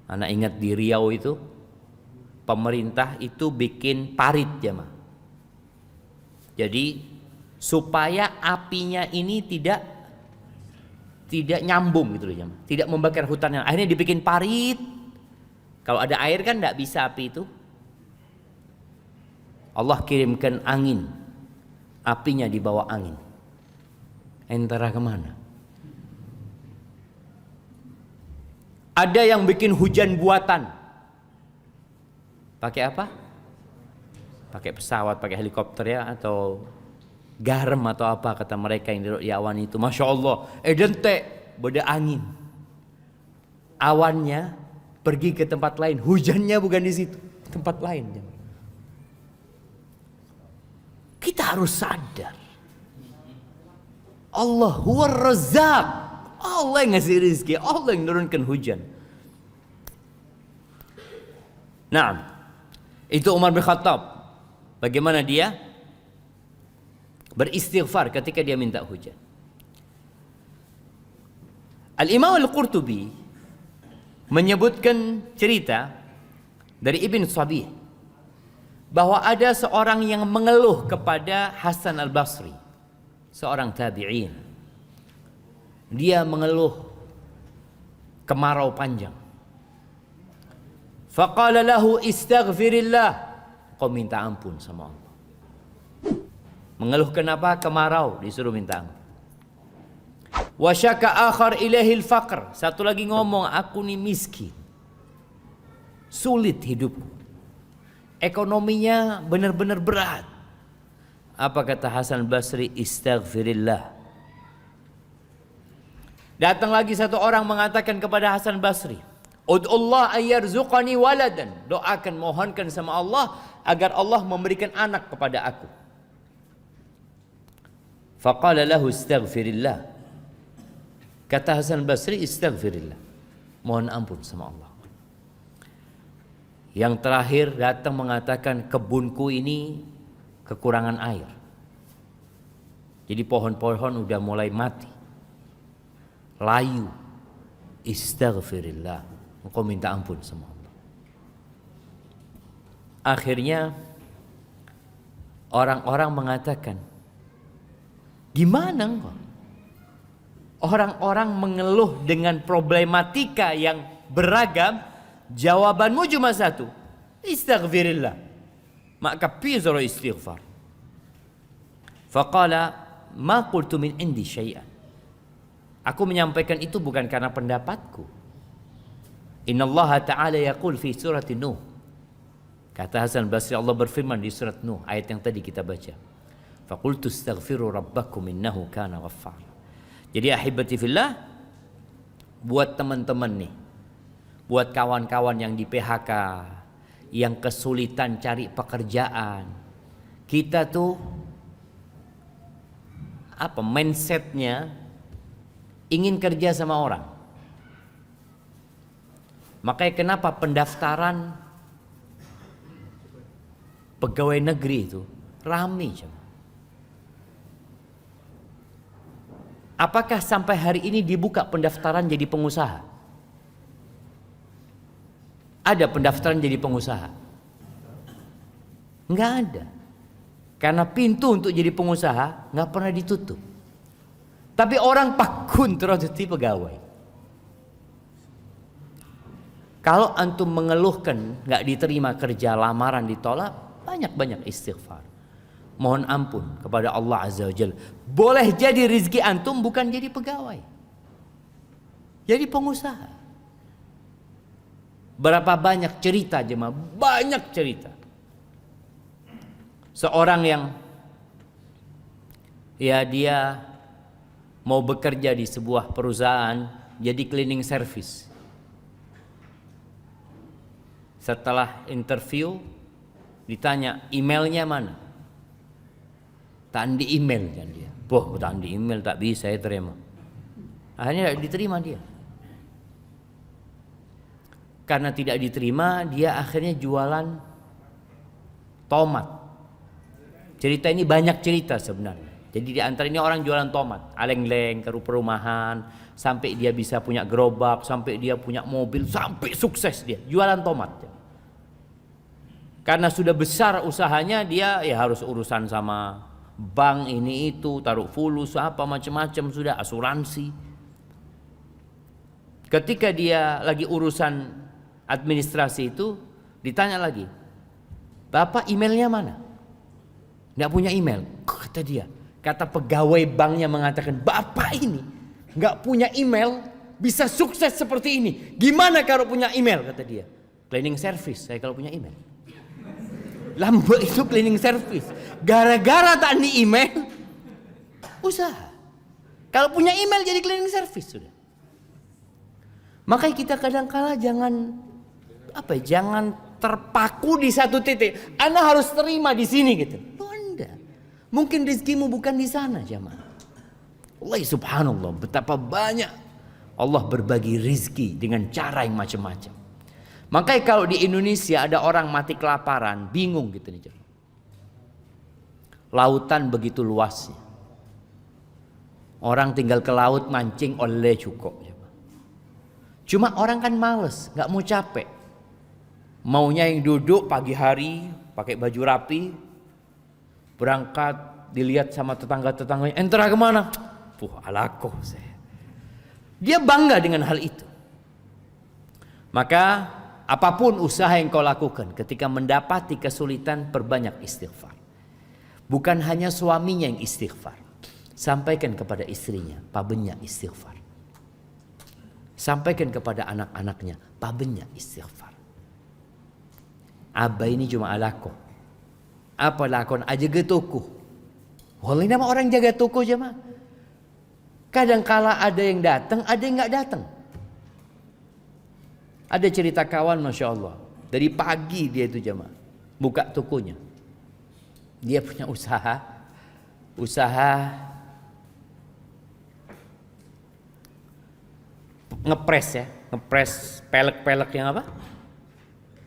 anak ingat di Riau itu, pemerintah itu bikin parit jemaah. Jadi supaya apinya ini tidak nyambung gitu loh jemaah, tidak membakar hutannya. Akhirnya dibikin parit. Kalau ada air kan tidak bisa api itu. Allah kirimkan angin, apinya dibawa angin. Entara kemana? Ada yang bikin hujan buatan. Pakai apa? Pakai pesawat, pakai helikopter ya, atau garam atau apa kata mereka yang di awan itu. Masya Allah, dente beda angin. Awannya pergi ke tempat lain, hujannya bukan di situ, tempat lain. Kita harus sadar, Allah huwar razzaq. Allah yang ngasih rezeki, Allah yang menurunkan hujan. Nah, itu Umar bin Khattab. Bagaimana dia beristighfar ketika dia minta hujan. Al-Imam Al-Qurtubi menyebutkan cerita dari Ibn Sabih bahwa ada seorang yang mengeluh kepada Hasan Al-Basri, seorang tabi'in. Dia mengeluh kemarau panjang. Faqala lahu istaghfirillah. Kau minta ampun sama Allah. Mengeluh kenapa? Kemarau, disuruh minta ampun. Wa syaka akhar ilahil faqr. Satu lagi ngomong, aku nih miskin, sulit hidupku, ekonominya benar-benar berat. Apa kata Hasan Basri? Istaghfirillah. Datang lagi satu orang mengatakan kepada Hasan Basri, Ud'ullah ayyarzuqani waladan. Doakan, mohonkan sama Allah agar Allah memberikan anak kepada aku. Faqala lahu istaghfirillah. Kata Hasan Basri, istaghfirillah. Mohon ampun sama Allah. Yang terakhir datang mengatakan, kebunku ini kekurangan air. Jadi pohon-pohon udah mulai mati, layu. Istaghfirillah, engkau minta ampun sama Allah. Akhirnya orang-orang mengatakan, gimana engkau? Orang-orang mengeluh dengan problematika yang beragam, jawabanmu cuma satu, istaghfirillah. Maka pizoro istighfar. Faqala ma qultu min indi syai'an. Aku menyampaikan itu bukan karena pendapatku. Innallaha ta'ala yaqul fi surati Nuh. Kata Hasan Basri, Allah berfirman di surat Nuh, ayat yang tadi kita baca. Faqultu astaghfiru rabbakum innahu kana ghaffara. Jadi ahibati fillah, buat teman-teman nih, buat kawan-kawan yang di PHK, yang kesulitan cari pekerjaan, kita tuh mindsetnya ingin kerja sama orang. Makanya kenapa pendaftaran pegawai negeri itu ramai. Apakah sampai hari ini dibuka pendaftaran jadi pengusaha? Ada pendaftaran jadi pengusaha? Enggak ada. Karena pintu untuk jadi pengusaha nggak pernah ditutup. Tapi orang pakun terus jadi pegawai. Kalau antum mengeluhkan nggak diterima kerja, lamaran ditolak, banyak-banyak istighfar. Mohon ampun kepada Allah Azza wa Jalla. Boleh jadi rizki antum bukan jadi pegawai, jadi pengusaha. Berapa banyak cerita jemaah, banyak cerita. Seorang yang dia mau bekerja di sebuah perusahaan jadi cleaning service. Setelah interview ditanya emailnya mana? Tak di email kan dia. Boh, tak di email tak bisa saya terima. Akhirnya tidak diterima dia. Karena tidak diterima, dia akhirnya jualan tomat. Cerita ini banyak cerita sebenarnya. Jadi di antara ini orang jualan tomat, aleng-leng ke perumahan, sampai dia bisa punya gerobak, sampai dia punya mobil, sampai sukses dia jualan tomat. Karena sudah besar usahanya, dia ya harus urusan sama bank ini itu, taruh fulus apa macam-macam, sudah asuransi. Ketika dia lagi urusan administrasi itu, ditanya lagi, Bapak emailnya mana? Nggak punya email, kata dia. Kata pegawai banknya mengatakan, Bapak ini nggak punya email, bisa sukses seperti ini. Gimana kalau punya email? Kata dia. Cleaning service, saya kalau punya email. Lambe itu cleaning service. Gara-gara tak di email, usaha. Kalau punya email jadi cleaning service sudah. Makanya kita kadang-kala jangan terpaku di satu titik. Anda harus terima di sini gitu. Anda, mungkin rezekimu bukan di sana jemaah. Allah subhanallah, betapa banyak Allah berbagi rezeki dengan cara yang macam-macam. Makanya kalau di Indonesia ada orang mati kelaparan, bingung gitu nih. Lautan begitu luasnya. Orang tinggal ke laut mancing oleh cukup. Cuma orang kan males, nggak mau capek. Maunya yang duduk pagi hari, pakai baju rapi, berangkat, dilihat sama tetangga-tetangganya, entera kemana? Alako saya. Dia bangga dengan hal itu. Maka apapun usaha yang kau lakukan, ketika mendapati kesulitan, perbanyak istighfar. Bukan hanya suaminya yang istighfar, sampaikan kepada istrinya, pabennya istighfar. Sampaikan kepada anak-anaknya, pabennya istighfar. Abah ini cuma alako. Apa lakon aja ke toko. Wallahi nama orang jaga toko aja mah. Kadang kala ada yang datang, ada yang nggak datang. Ada cerita kawan, Masya Allah, dari pagi dia itu jemaah buka tokonya. Dia punya usaha ngepres pelek-pelek yang apa?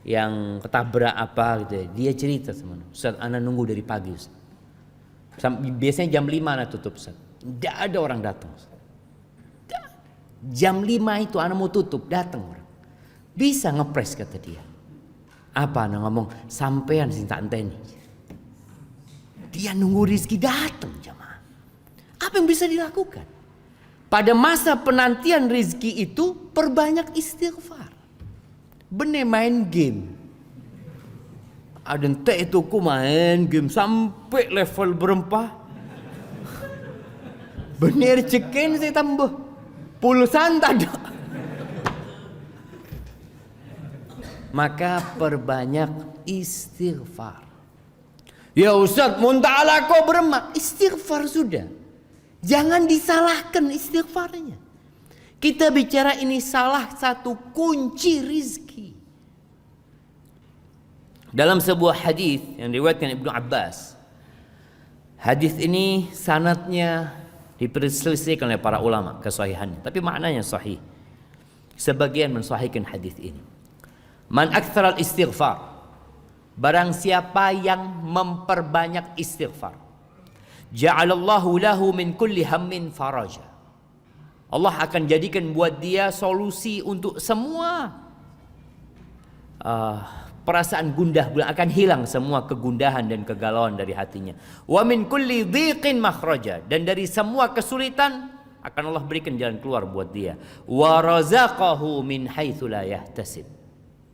Yang ketabrak apa gitu ya. Dia cerita sama Ustaz, ana nunggu dari pagi Ustaz. Biasanya jam 5 ana tutup Ustaz. Tidak ada orang datang Ustaz. Jam 5 itu ana mau tutup, datang orang. Bisa ngepres kata dia. Apa ana ngomong, sampean sing tak enteni. Dia nunggu rezeki datang jemaah. Apa yang bisa dilakukan? Pada masa penantian rezeki itu perbanyak istighfar. Bener main game. Ada ente itu ku main game sampai level berempah. Bener cekin saya tambah. Pulusan tak ada. Maka perbanyak istighfar. Ya Ustaz, munta'ala kau beremak. Istighfar sudah. Jangan disalahkan istighfarnya. Kita bicara ini salah satu kunci rizki. Dalam sebuah hadis yang diriwayatkan Ibnu Abbas. Hadis ini sanadnya diperselisihkan oleh para ulama kesahihannya, tapi maknanya sahih. Sebagian mensahihkan hadis ini. Man aktsaral istighfar, barang siapa yang memperbanyak istighfar, ja'alallahu lahu min kulli hammin faraja. Allah akan jadikan buat dia solusi untuk semua perasaan gundah, akan hilang semua kegundahan dan kegalauan dari hatinya. Wa min kulli dhiqin makhraja, dan dari semua kesulitan akan Allah berikan jalan keluar buat dia. Wa razaqahu min haitsu la yahtasib,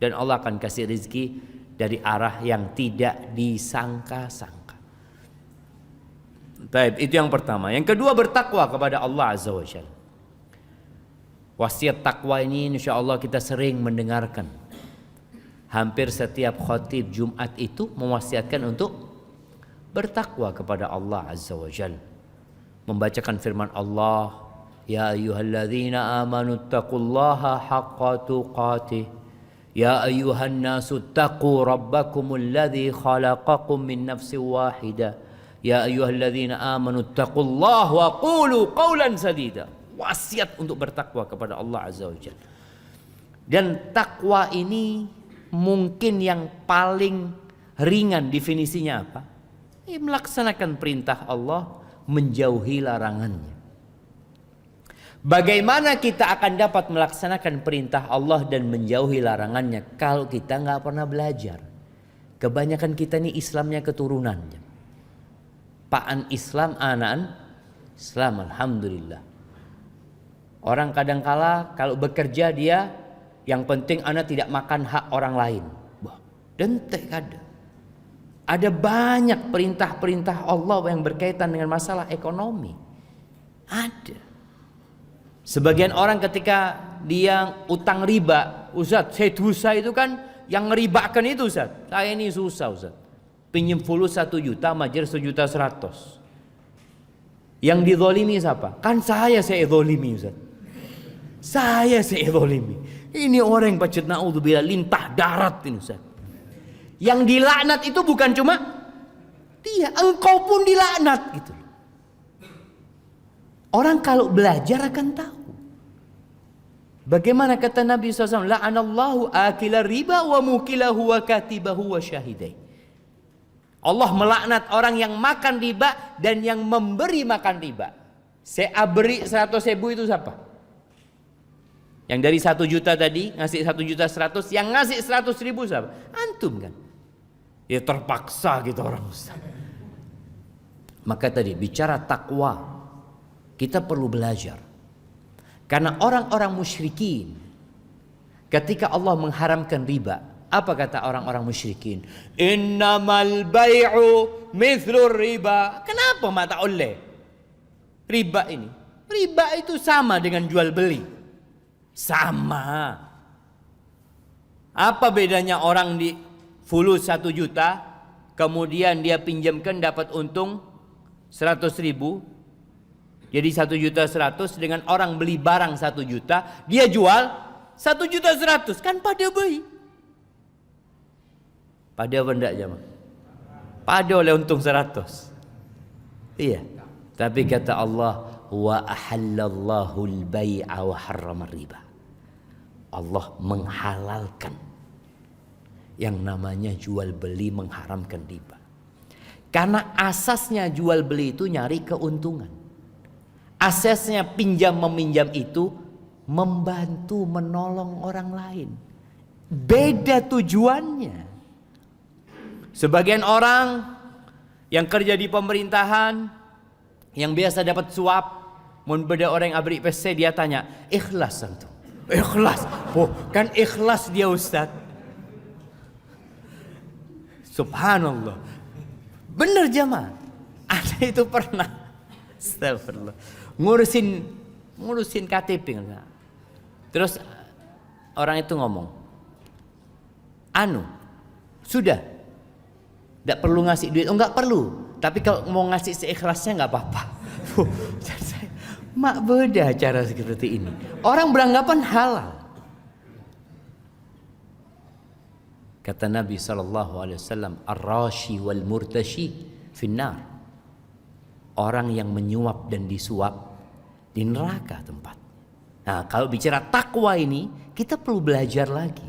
dan Allah akan kasih rezeki dari arah yang tidak disangka-sangka. Baik, itu yang pertama. Yang kedua, bertakwa kepada Allah Azza wa Jalla. Wasiat takwa ini insyaallah kita sering mendengarkan. Hampir setiap khatib Jumat itu mewasiatkan untuk bertakwa kepada Allah Azza wa Jalla. Membacakan firman Allah, ya ayyuhalladzina amanu taqullaha haqqa tuqatih. Ya ayyuhan nasu taqu rabbakumul ladzi khalaqakum min nafsin wahidah. Ya ayyuhalladzina amanu taqullaha wa qulu qawlan sadida. Wasiat untuk bertakwa kepada Allah Azza wa Jalla. Dan takwa ini mungkin yang paling ringan definisinya apa? Melaksanakan perintah Allah, menjauhi larangannya. Bagaimana kita akan dapat melaksanakan perintah Allah dan menjauhi larangannya kalau kita nggak pernah belajar? Kebanyakan kita ini Islamnya keturunan. Paan Islam, anaan Islam, alhamdulillah. Orang kadangkala kalau bekerja dia, yang penting anak tidak makan hak orang lain. Wah, dentek ada. Ada banyak perintah-perintah Allah yang berkaitan dengan masalah ekonomi. Ada. Sebagian orang ketika dia utang riba, Ustaz, saya dosa itu kan yang ngeribakan itu Ustaz. Saya ini susah Ustaz. Pinjam fulus 1 juta, majer 1.100.000. Yang dizolimi siapa? Kan saya zolimi Ustaz. Saya zolimi. Ini orang yang pacet na'udzubillah lintah darat ini Ustaz. Yang dilaknat itu bukan cuma dia, engkau pun dilaknat gitu. Orang kalau belajar akan tahu. Bagaimana kata Nabi SAW, la'anallahu akila riba wa mukilahu wa katibahu wa syahidai. Allah melaknat orang yang makan riba dan yang memberi makan riba. Saya beri 100.000 itu siapa? Yang dari 1 juta tadi ngasih 1.100.000, yang ngasih 100.000 siapa? Antum kan? Ya terpaksa gitu orang Ustaz. Maka tadi bicara takwa, kita perlu belajar. Karena orang-orang musyrikin ketika Allah mengharamkan riba, apa kata orang-orang musyrikin? Innamal bai'u mithlur riba. Kenapa mata oleh riba ini? Riba itu sama dengan jual beli. Sama. Apa bedanya orang di fulus 1 juta, kemudian dia pinjamkan dapat untung 100.000, jadi 1.100.000, dengan orang beli barang 1 juta, dia jual 1.100.000 kan pada baik. Pada apa enggak jemaah? Pada oleh untung 100. Iya. Tapi kata Allah, wa ahallallahu al-bai'a wa harrama riba. Allah menghalalkan yang namanya jual beli, mengharamkan riba. Karena asasnya jual beli itu nyari keuntungan. Asasnya pinjam meminjam itu membantu menolong orang lain. Beda tujuannya. Sebagian orang yang kerja di pemerintahan, yang biasa dapat suap, mun beda orang yang abri PC, dia tanya, ikhlas antum? Ikhlas? Oh, kan ikhlas dia Ustaz. Subhanallah. Bener jemaah. Ada itu pernah. Astagfirullah. Ngurusin KTP. Terus orang itu ngomong, sudah. Tidak perlu ngasih duit. Oh, enggak perlu. Tapi kalau mau ngasih seikhlasnya enggak apa-apa. Mak beda cara seperti ini. Orang beranggapan halal. Kata Nabi SAW, ar-rashi wal murtashi finnar. Orang yang menyuap dan disuap di neraka tempat. Nah, kalau bicara takwa ini, kita perlu belajar lagi.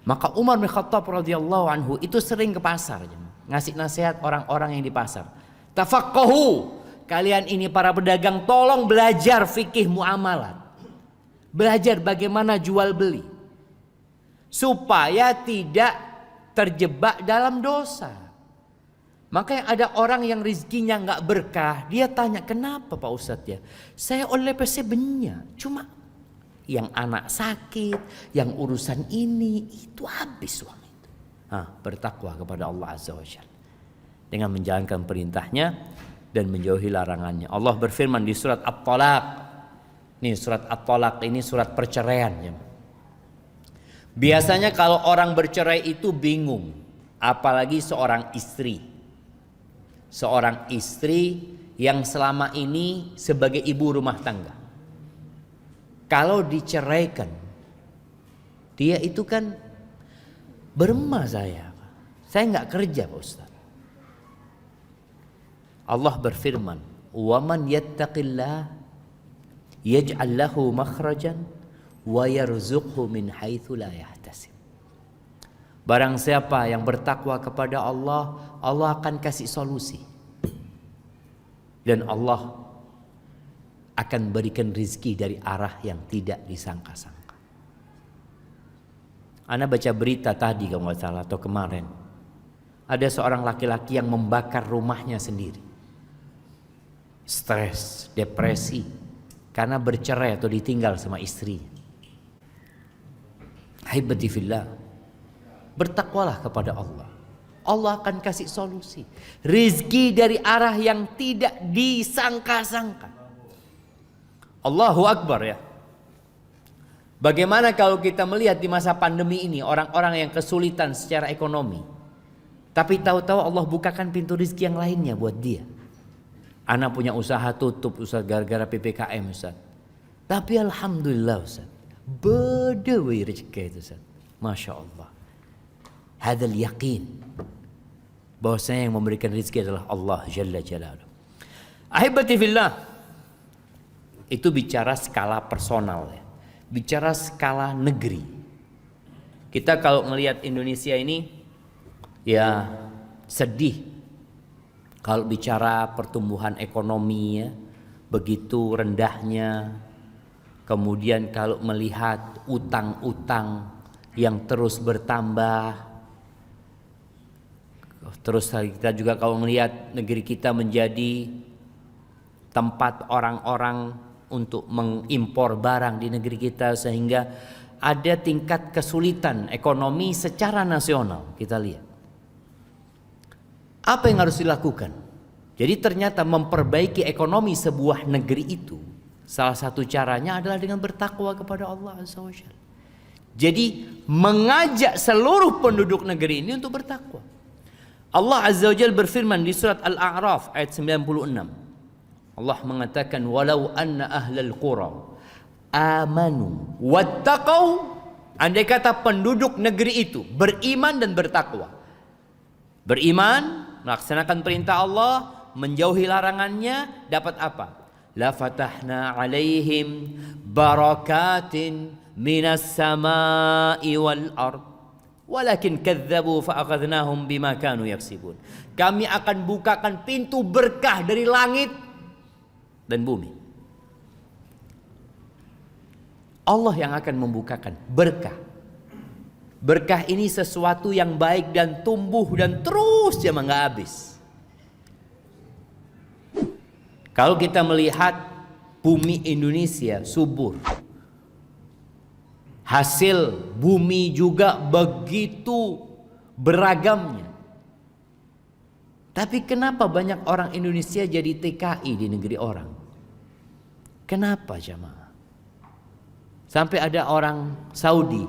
Maka Umar bin Khattab radhiyallahu anhu itu sering ke pasar, ngasih nasihat orang-orang yang di pasar. Tafaqahu, kalian ini para pedagang tolong belajar fikih muamalat. Belajar bagaimana jual beli. Supaya tidak terjebak dalam dosa. Makanya ada orang yang rizkinya nggak berkah, dia tanya, kenapa Pak Ustadz ya? Saya oleh PC banyak, cuma yang anak sakit, yang urusan ini, itu habis uang. Bertakwa kepada Allah Azza wa Jalla dengan menjalankan perintahnya dan menjauhi larangannya. Allah berfirman di surat At-Talaq. Nih surat At-Talaq ini surat perceraian. Biasanya kalau orang bercerai itu bingung, apalagi seorang istri. Seorang istri yang selama ini sebagai ibu rumah tangga. Kalau diceraikan, dia itu kan beremah saya nggak kerja Pak Ustaz. Allah berfirman, "Waman yattaqillah yaj'al lahu makhrajan wa yarzuqhu min haitsu la yahtasib." Barang siapa yang bertakwa kepada Allah, Allah akan kasih solusi. Dan Allah akan berikan rizki dari arah yang tidak disangka-sangka. Ana baca berita tadi kalau nggak salah atau kemarin, ada seorang laki-laki yang membakar rumahnya sendiri, stres, depresi karena bercerai atau ditinggal sama istri. Haibati fillah, bertakwalah kepada Allah. Allah akan kasih solusi, rizki dari arah yang tidak disangka-sangka. Allahu Akbar ya. Bagaimana kalau kita melihat di masa pandemi ini orang-orang yang kesulitan secara ekonomi, tapi tahu-tahu Allah bukakan pintu rezeki yang lainnya buat dia. Anak punya usaha tutup Ustaz gara-gara PPKM Ustaz. Tapi alhamdulillah Ustaz, bedewi rezeki itu Ustaz. Masya Allah. Hadal yakin bahwasanya yang memberikan rezeki adalah Allah Jalla Jalaluhu. Ahibati fillah, itu bicara skala personal ya. Bicara skala negeri. Kita kalau melihat Indonesia ini ya sedih kalau bicara pertumbuhan ekonomi ya, begitu rendahnya. Kemudian kalau melihat utang-utang yang terus bertambah. Terus kita juga kalau melihat negeri kita menjadi tempat orang-orang untuk mengimpor barang di negeri kita, sehingga ada tingkat kesulitan ekonomi secara nasional. Kita lihat apa yang harus dilakukan. Jadi ternyata memperbaiki ekonomi sebuah negeri itu salah satu caranya adalah dengan bertakwa kepada Allah Azza wa Jalla. Jadi mengajak seluruh penduduk negeri ini untuk bertakwa. Allah Azza wa Jalla berfirman di surat Al-A'raf ayat 96. Allah mengatakan, walau anna ahlal qura amanu wattaqau, andai kata penduduk negeri itu beriman dan bertakwa. Beriman, melaksanakan perintah Allah, menjauhi larangannya, dapat apa? La fatahna alaihim barakatin minas samai wal ard walakin kadzabu fa akhadnahum bima kanu yaksibun. Kami akan bukakan pintu berkah dari langit dan bumi. Allah yang akan membukakan berkah. Berkah ini sesuatu yang baik dan tumbuh dan terus ya nggak habis. Kalau kita melihat bumi Indonesia subur, hasil bumi juga begitu beragamnya. Tapi kenapa banyak orang Indonesia jadi TKI di negeri orang? Kenapa jamaah? Sampai ada orang Saudi.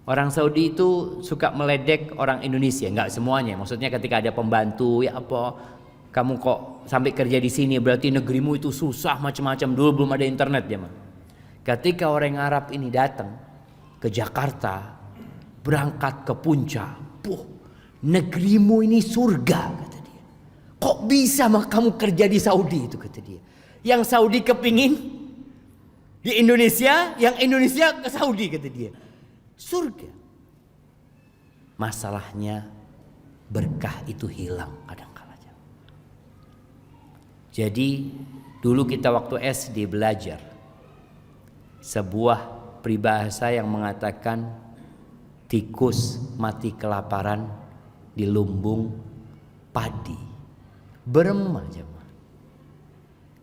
Orang Saudi itu suka meledek orang Indonesia, nggak semuanya. Maksudnya ketika ada pembantu, ya apa, kamu kok sampai kerja di sini berarti negerimu itu susah macam-macam. Dulu belum ada internet jamaah. Ketika orang Arab ini datang ke Jakarta, berangkat ke puncak, negerimu ini surga kata dia. Kok bisa kamu kerja di Saudi itu kata dia. Yang Saudi kepingin di Indonesia, yang Indonesia ke Saudi kata dia. Surga. Masalahnya berkah itu hilang kadang-kala. Jadi dulu kita waktu SD belajar sebuah peribahasa yang mengatakan tikus mati kelaparan di lumbung padi. Berema jemaah.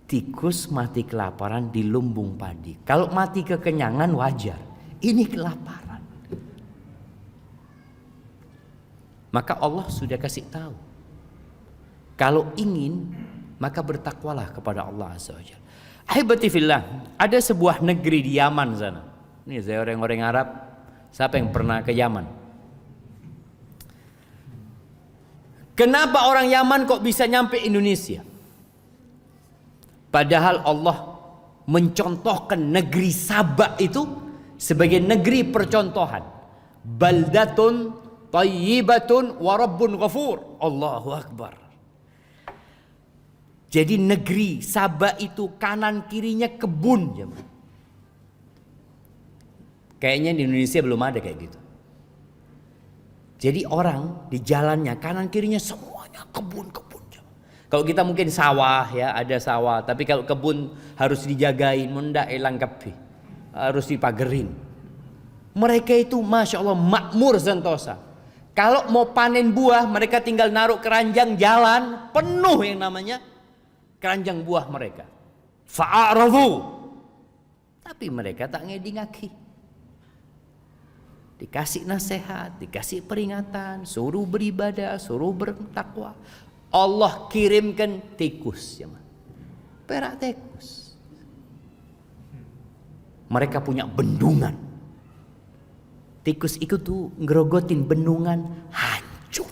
Tikus mati kelaparan di lumbung padi. Kalau mati kekenyangan wajar. Ini kelaparan. Maka Allah sudah kasih tahu. Kalau ingin maka bertakwalah kepada Allah Azza wa Jalla. Ahibati fillah, ada sebuah negeri di Yaman sana. Ini saya orang-orang Arab. Siapa yang pernah ke Yaman? Kenapa orang Yaman kok bisa nyampe Indonesia? Padahal Allah mencontohkan negeri Sabah itu sebagai negeri percontohan. Baldatun tayyibatun wa rabbun ghafur. Allahu Akbar. Jadi negeri Sabah itu kanan kirinya kebun. Kayaknya di Indonesia belum ada kayak gitu. Jadi orang di jalannya kanan kirinya semuanya kebun-kebun. Kalau kita mungkin sawah ya, ada sawah. Tapi kalau kebun harus dijagain, mendak elang kepi, harus dipagerin. Mereka itu masya Allah makmur sentosa. Kalau mau panen buah, mereka tinggal naruh keranjang jalan penuh yang namanya keranjang buah mereka. Fa'arafu. Tapi mereka tak ngedingaki. Dikasih nasihat, dikasih peringatan, suruh beribadah, suruh bertakwa. Allah kirimkan tikus, perak tikus. Mereka punya bendungan. Tikus itu tuh ngerogotin bendungan hancur.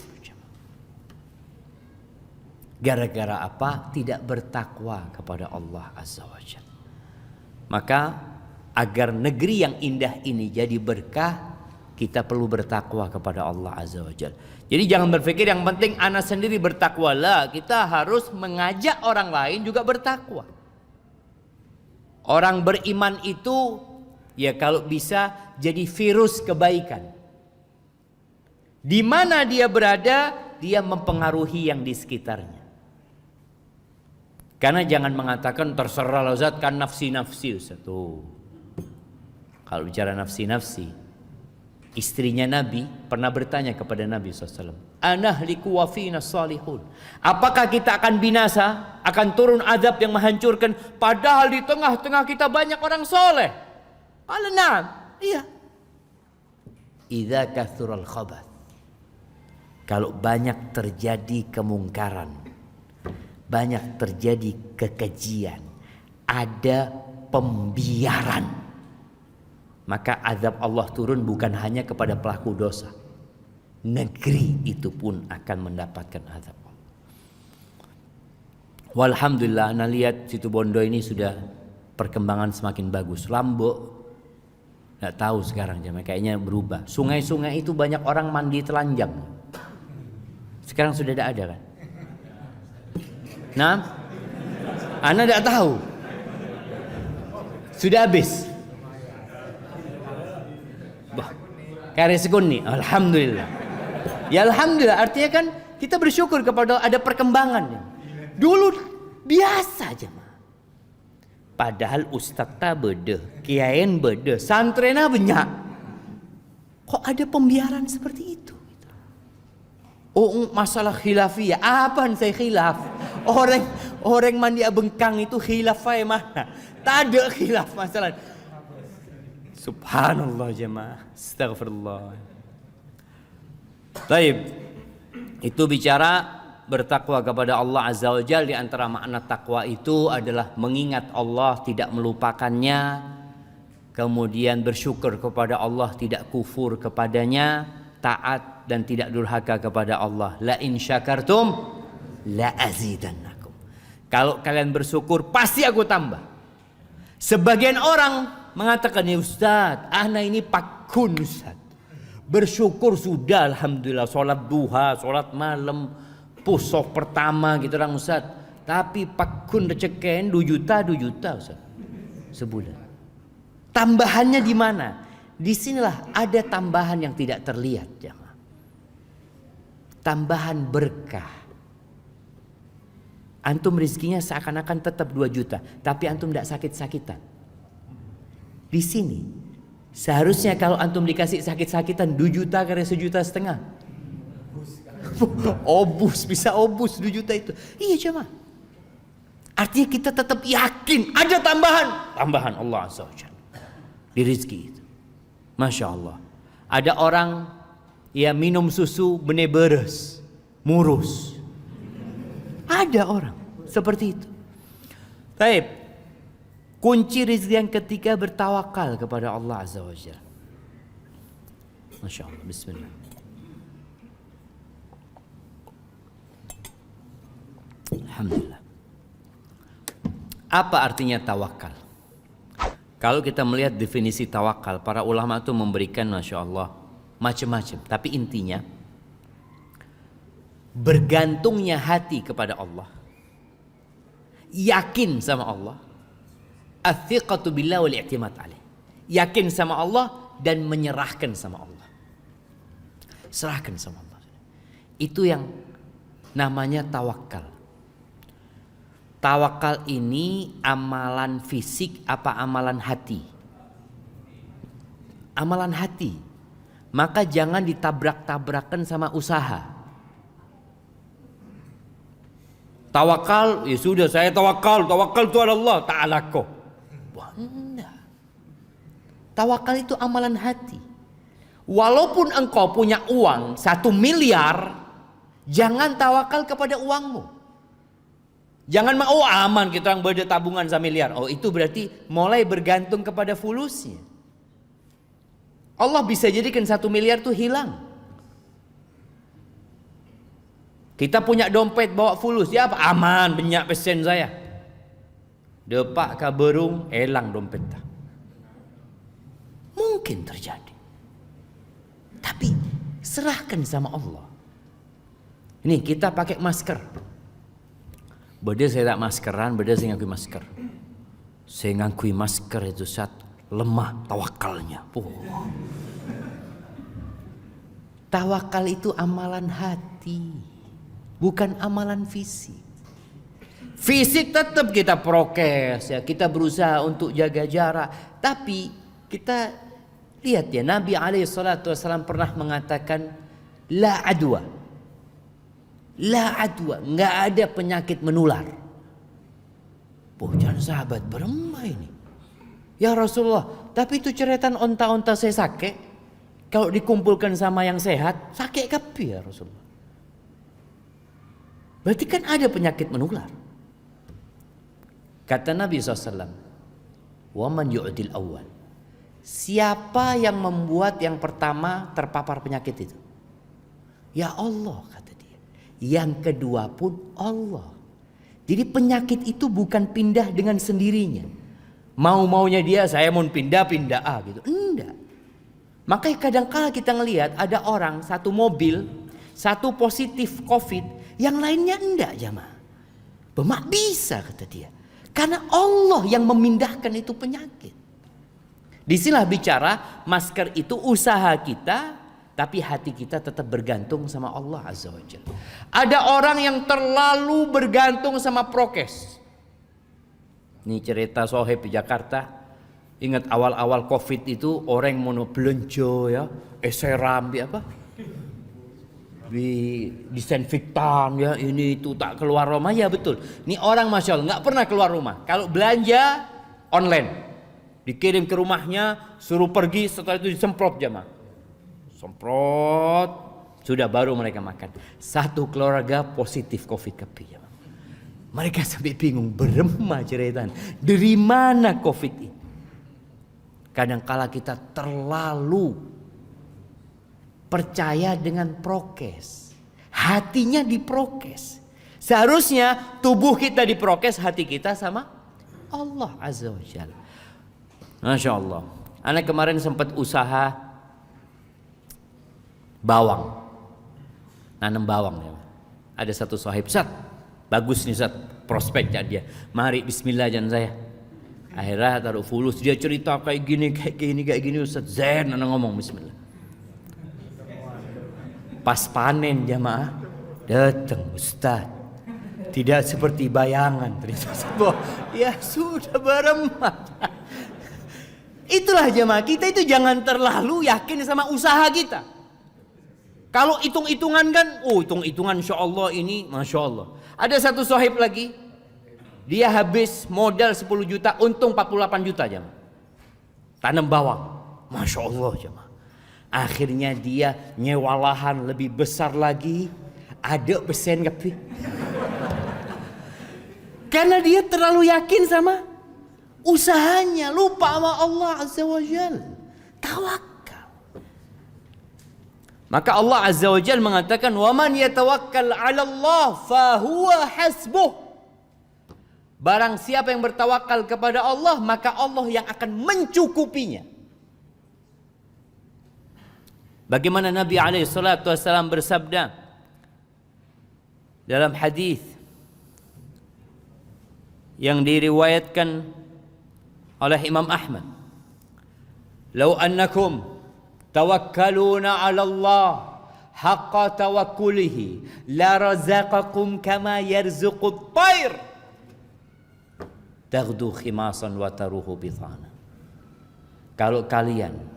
Gara-gara apa? Tidak bertakwa kepada Allah Azza wa Jalla. Maka agar negeri yang indah ini jadi berkah, kita perlu bertakwa kepada Allah Azza wa Jalla. Jadi jangan berpikir yang penting anak sendiri bertakwa lah. Kita harus mengajak orang lain juga bertakwa. Orang beriman itu ya kalau bisa jadi virus kebaikan. Di mana dia berada, dia mempengaruhi yang di sekitarnya. Karena jangan mengatakan terserah Ustaz kan nafsi-nafsi Ustaz. Tuh. Kalau bicara nafsi-nafsi, istrinya Nabi pernah bertanya kepada Nabi SAW, anahliku wa fina salihun. Apakah kita akan binasa, akan turun azab yang menghancurkan, padahal di tengah-tengah kita banyak orang soleh? Qala na'am, iya. Idza kathural khabath, kalau banyak terjadi kemungkaran, banyak terjadi kekejian, ada pembiaran, maka azab Allah turun bukan hanya kepada pelaku dosa. Negeri itu pun akan mendapatkan azab Allah. Walhamdulillah, anda lihat situ Bondo ini sudah perkembangan semakin bagus. Lombok nggak tahu sekarang jemaah, kayaknya berubah. Sungai-sungai itu banyak orang mandi telanjang. Sekarang sudah tidak ada kan? Nah, Anda tidak tahu. Sudah habis. Karya sekun nih, alhamdulillah. Ya alhamdulillah, artinya kan kita bersyukur kepada ada perkembangan. Dulu biasa aja mah. Padahal ustaz tak beda, kiain beda, santrena banyak. Kok ada pembiaran seperti itu? Oh, masalah khilafiyah, apaan saya khilaf? Orang mandi bengkang itu khilaf mana? Tak ada khilaf masalah. Subhanallah jemaah, astagfirullah. Baik, itu bicara bertakwa kepada Allah Azza wa Jalla. Di antara makna takwa itu adalah mengingat Allah, tidak melupakannya, kemudian bersyukur kepada Allah, tidak kufur kepadanya, taat dan tidak durhaka kepada Allah. La in syakartum la azidannakum. Kalau kalian bersyukur pasti aku tambah. Sebagian orang mengatakan, ya Ustaz, ana ini pakun Ustaz. Bersyukur sudah alhamdulillah, sholat duha, sholat malam, pusok pertama gitu orang Ustaz. Tapi pakun receken 2 juta Ustaz. Sebulan. Tambahannya di mana? Disinilah ada tambahan yang tidak terlihat jemaah. Tambahan berkah. Antum rizkinya seakan-akan tetap 2 juta, tapi antum tidak sakit-sakitan. Di sini seharusnya kalau antum dikasih sakit-sakitan 2 juta karena 1,5 juta. Obus, bisa obus 2 juta itu. Iya jemaah. Artinya kita tetap yakin ada tambahan Allah Azza wa Jalla di rezeki itu. Masya Allah. Ada orang ya minum susu benih beres, murus. Ada orang seperti itu. Baik. Kunci rezeki yang ketiga bertawakal kepada Allah Azza wa Jalla. Masya Allah. Bismillah. Alhamdulillah. Apa artinya tawakal? Kalau kita melihat definisi tawakal, para ulama itu memberikan Masya Allah macam-macam. Tapi intinya bergantungnya hati kepada Allah, yakin sama Allah, athiqatu billah wal i'timad alaih, yakin sama Allah dan menyerahkan sama Allah, serahkan sama Allah. Itu yang namanya tawakal. Tawakal ini amalan fisik apa amalan hati? Amalan hati. Maka jangan ditabrak-tabrakan sama usaha. Tawakal, ya sudah saya tawakal itu ada Allah Ta'ala kok. Enggak. Tawakal itu amalan hati. Walaupun engkau punya uang 1 miliar, jangan tawakal kepada uangmu. Jangan mau aman kita orang beda tabungan 1 miliar. Oh itu berarti mulai bergantung kepada fulusnya. Allah bisa jadikan 1 miliar itu hilang. Kita punya dompet bawa fulus, ya apa? Aman, banyak pesen saya. Depak kaberung, elang dompet. Mungkin terjadi. Tapi serahkan sama Allah. Ini kita pakai masker. Beda saya tak maskeran, beda saya ngakui masker. Saya ngakui masker itu saat lemah tawakalnya. Tawakal itu amalan hati, bukan amalan fisik. Fisik tetap kita prokes ya, kita berusaha untuk jaga jarak. Tapi kita lihat ya, Nabi SAW pernah mengatakan la adwa. La adwa, nggak ada penyakit menular. Jangan sahabat beremai ini. Ya Rasulullah, tapi itu ceretan onta-onta saya sakit. Kalau dikumpulkan sama yang sehat, sakit kapi ya Rasulullah. Berarti kan ada penyakit menular. Kata Nabi SAW, waman yu'dil awal. Siapa yang membuat yang pertama terpapar penyakit itu? Ya Allah, kata dia. Yang kedua pun Allah. Jadi penyakit itu bukan pindah dengan sendirinya. Mau-maunya dia saya mau pindah-pindah gitu. Enggak. Makanya kadang-kala kita ngelihat ada orang satu mobil, satu positif COVID, yang lainnya enggak jamaah. Mak bisa kata dia. Karena Allah yang memindahkan itu penyakit. Disinilah bicara masker itu usaha kita, tapi hati kita tetap bergantung sama Allah Azza wa Jalla. Ada orang yang terlalu bergantung sama prokes. Ini cerita Sohib di Jakarta. Ingat awal-awal COVID itu orang mau belanja ya, seram apa? Disinfektan ya, ini itu tak keluar rumah ya betul. Ini orang masya Allah nggak pernah keluar rumah. Kalau belanja online, dikirim ke rumahnya, suruh pergi, setelah itu disemprot jamaah. Semprot, sudah baru mereka makan. Satu keluarga positif COVID kepi. Mereka sampai bingung, beremah ceretan. Dari mana COVID ini? Kadangkala kita terlalu percaya dengan prokes. Hatinya diprokes. Seharusnya tubuh kita diprokes, hati kita sama Allah Azza wa Jalla. Masya Allah. Anak kemarin sempat usaha bawang. Nanam bawang ya. Ada satu sahib, Ustaz, bagus nih Ustaz, prospeknya dia. Mari bismillah jangan saya. Akhirnya taruh fulus, dia cerita kayak gini Ustaz. Zen anak ngomong bismillah. Pas panen jamaah, datang Ustaz. Tidak seperti bayangan ternyata. Ya sudah beremah. Itulah jamaah, kita itu jangan terlalu yakin sama usaha kita. Kalau hitung-hitungan kan, hitung-hitungan insya Allah ini masya Allah. Ada satu sahib lagi, dia habis modal 10 juta, untung 48 juta jamaah. Tanam bawang, masya Allah jamaah. Akhirnya dia nyewa lahan lebih besar lagi, ada pesen kepi. Karena dia terlalu yakin sama usahanya, lupa sama Allah Azza wa Jalla. Tawakal. Maka Allah Azza wa Jalla mengatakan, "Wa man yatawakkal 'ala Allah fa huwa hasbuh." Barang siapa yang bertawakal kepada Allah, maka Allah yang akan mencukupinya. Bagaimana Nabi alaihi salatu wasallam bersabda dalam hadis yang diriwayatkan oleh Imam Ahmad, "Lau annakum tawakkaluna 'ala Allah haqqa tawakkulihi la razaqakum kama yarzuqut tayr taghdu khimasan wa taruhu bithana." Kalau kalian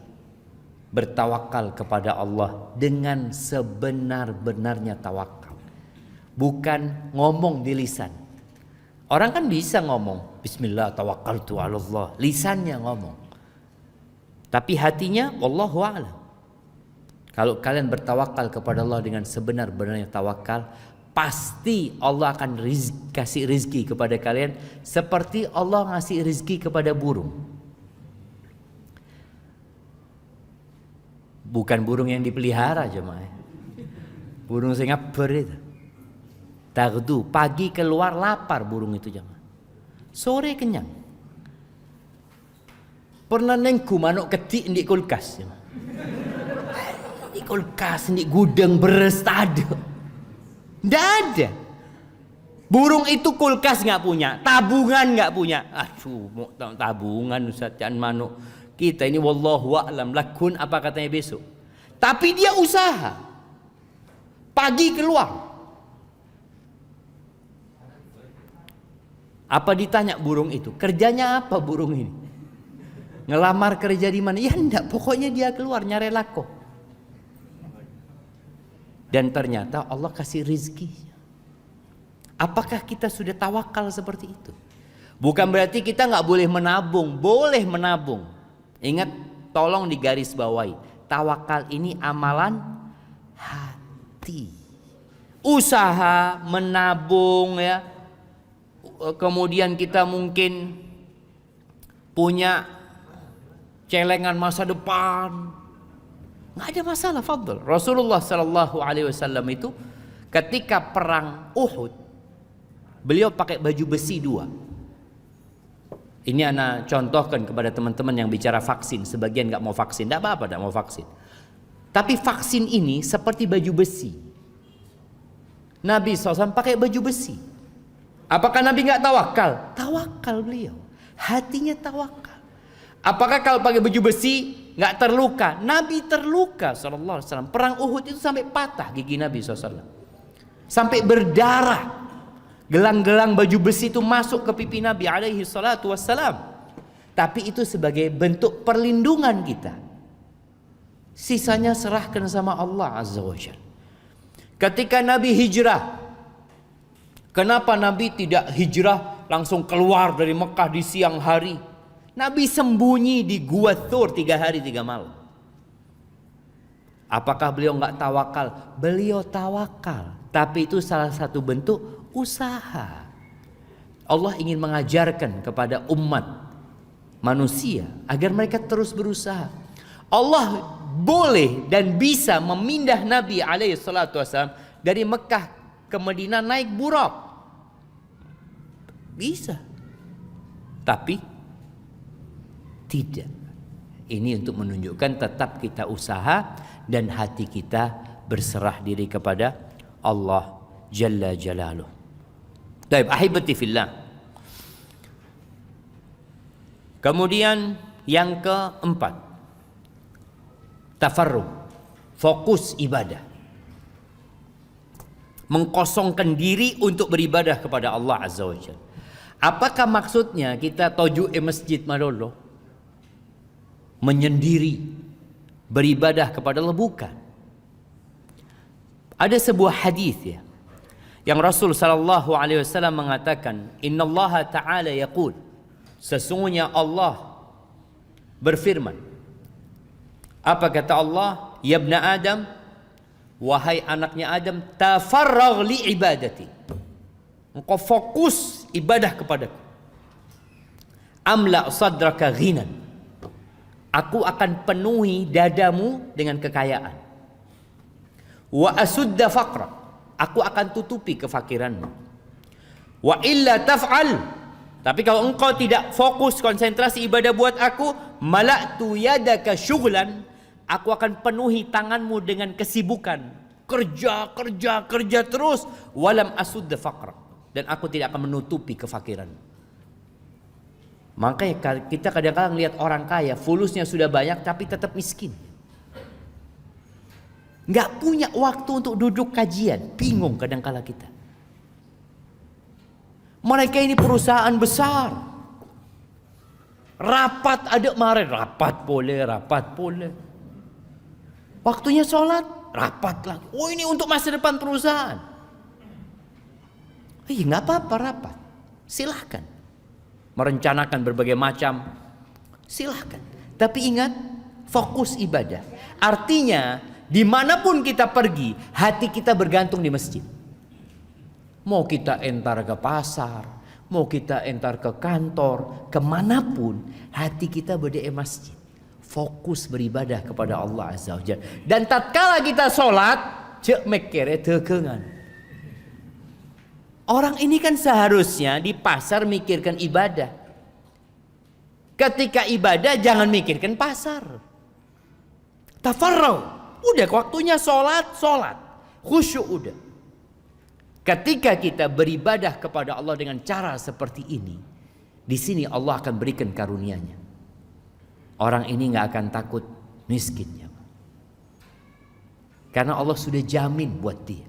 bertawakal kepada Allah dengan sebenar-benarnya tawakal, bukan ngomong di lisan. Orang kan bisa ngomong bismillah tawakkaltu 'ala Allah, lisannya ngomong, tapi hatinya wallahu a'lam. Kalau kalian bertawakal kepada Allah dengan sebenar-benarnya tawakal, pasti Allah akan kasih rizki kepada kalian seperti Allah ngasih rizki kepada burung. Bukan burung yang dipelihara jemaah. Burung Singapura itu. Taghdu, pagi keluar lapar burung itu jemaah. Sore kenyang. Pernah nengku manuk ketik di kulkas jemaah. Di kulkas, di gudang beres tak ada. Tidak ada. Burung itu kulkas nggak punya, tabungan nggak punya. Aduh, mau tabungan Ustaz, jangan manuk. Kita ini wallahu a'lam lakun apa katanya besok. Tapi dia usaha. Pagi keluar. Apa ditanya burung itu? Kerjanya apa burung ini? Ngelamar kerja di mana? Ya enggak, pokoknya dia keluar nyari lako. Dan ternyata Allah kasih rizki. Apakah kita sudah tawakal seperti itu? Bukan berarti kita nggak boleh menabung. Boleh menabung. Ingat, tolong digaris bawahi, tawakal ini amalan hati. Usaha menabung ya. Kemudian kita mungkin punya celengan masa depan, nggak ada masalah, fadl. Rasulullah Sallallahu Alaihi Wasallam itu ketika perang Uhud, beliau pakai baju besi 2. Ini anak contohkan kepada teman-teman yang bicara vaksin. Sebagian nggak mau vaksin, tidak apa-apa tidak mau vaksin. Tapi vaksin ini seperti baju besi. Nabi SAW pakai baju besi. Apakah Nabi nggak tawakal? Tawakal beliau. Hatinya tawakal. Apakah kalau pakai baju besi nggak terluka? Nabi terluka SAW. Perang Uhud itu sampai patah gigi Nabi SAW. Sampai berdarah. Gelang-gelang baju besi itu masuk ke pipi Nabi alaihi salatu wassalam. Tapi itu sebagai bentuk perlindungan kita. Sisanya serahkan sama Allah azza wa jalla. Ketika Nabi hijrah, kenapa Nabi tidak hijrah langsung keluar dari Mekah di siang hari? Nabi sembunyi di Gua Thur 3 hari 3 malam. Apakah beliau nggak tawakal? Beliau tawakal. Tapi itu salah satu bentuk usaha. Allah ingin mengajarkan kepada umat manusia agar mereka terus berusaha. Allah boleh dan bisa memindah Nabi alaihi salatu wasallam dari Mekah ke Madinah naik buraq. Bisa. Tapi tidak. Ini untuk menunjukkan tetap kita usaha dan hati kita berserah diri kepada Allah Jalla Jalaluh. Baik, ahibati fillah. Kemudian yang keempat, tafarruq, fokus ibadah. Mengkosongkan diri untuk beribadah kepada Allah Azza wa Jalla. Apakah maksudnya kita toju masjid malolo? Menyendiri beribadah kepada Allah? Bukan. Ada sebuah hadis ya, yang Rasul sallallahu alaihi wasallam mengatakan, innallaha ta'ala yaqul, sesungguhnya Allah berfirman. Apa kata Allah? Ya ibna Adam, wahai anaknya Adam, tafarragh li ibadati. Engkau fokus ibadah kepadaku. Amla sadraka ghinan. Aku akan penuhi dadamu dengan kekayaan. Wa asudda faqra. Aku akan tutupi kefakiranmu. Wa illa taf'al. Tapi kalau engkau tidak fokus konsentrasi ibadah buat aku, mala'tu yadaka syughlan. Aku akan penuhi tanganmu dengan kesibukan. Kerja terus. Walam asudda faqra. Dan aku tidak akan menutupi kefakiran. Makanya kita kadang-kadang lihat orang kaya, fulusnya sudah banyak tapi tetap miskin. Nggak punya waktu untuk duduk kajian. Bingung kadang-kala kita. Mereka ini perusahaan besar. Rapat ada kemarin. Rapat boleh. Waktunya sholat. Rapat lagi. Oh, ini untuk masa depan perusahaan. Nggak apa-apa rapat. Silahkan. Merencanakan berbagai macam. Silahkan. Tapi ingat, fokus ibadah. Artinya, dimanapun kita pergi, hati kita bergantung di masjid. Mau kita entar ke pasar, mau kita entar ke kantor, kemanapun, hati kita berada di masjid. Fokus beribadah kepada Allah Azza wa Jalla. Dan tatkala kita sholat, cek mekere tekengan. Orang ini kan seharusnya di pasar mikirkan ibadah. Ketika ibadah jangan mikirkan pasar. Tafarragh. Udah waktunya sholat. Khusyuk udah. Ketika kita beribadah kepada Allah dengan cara seperti ini, di sini Allah akan berikan karunia-Nya. Orang ini nggak akan takut miskinnya. Karena Allah sudah jamin buat dia.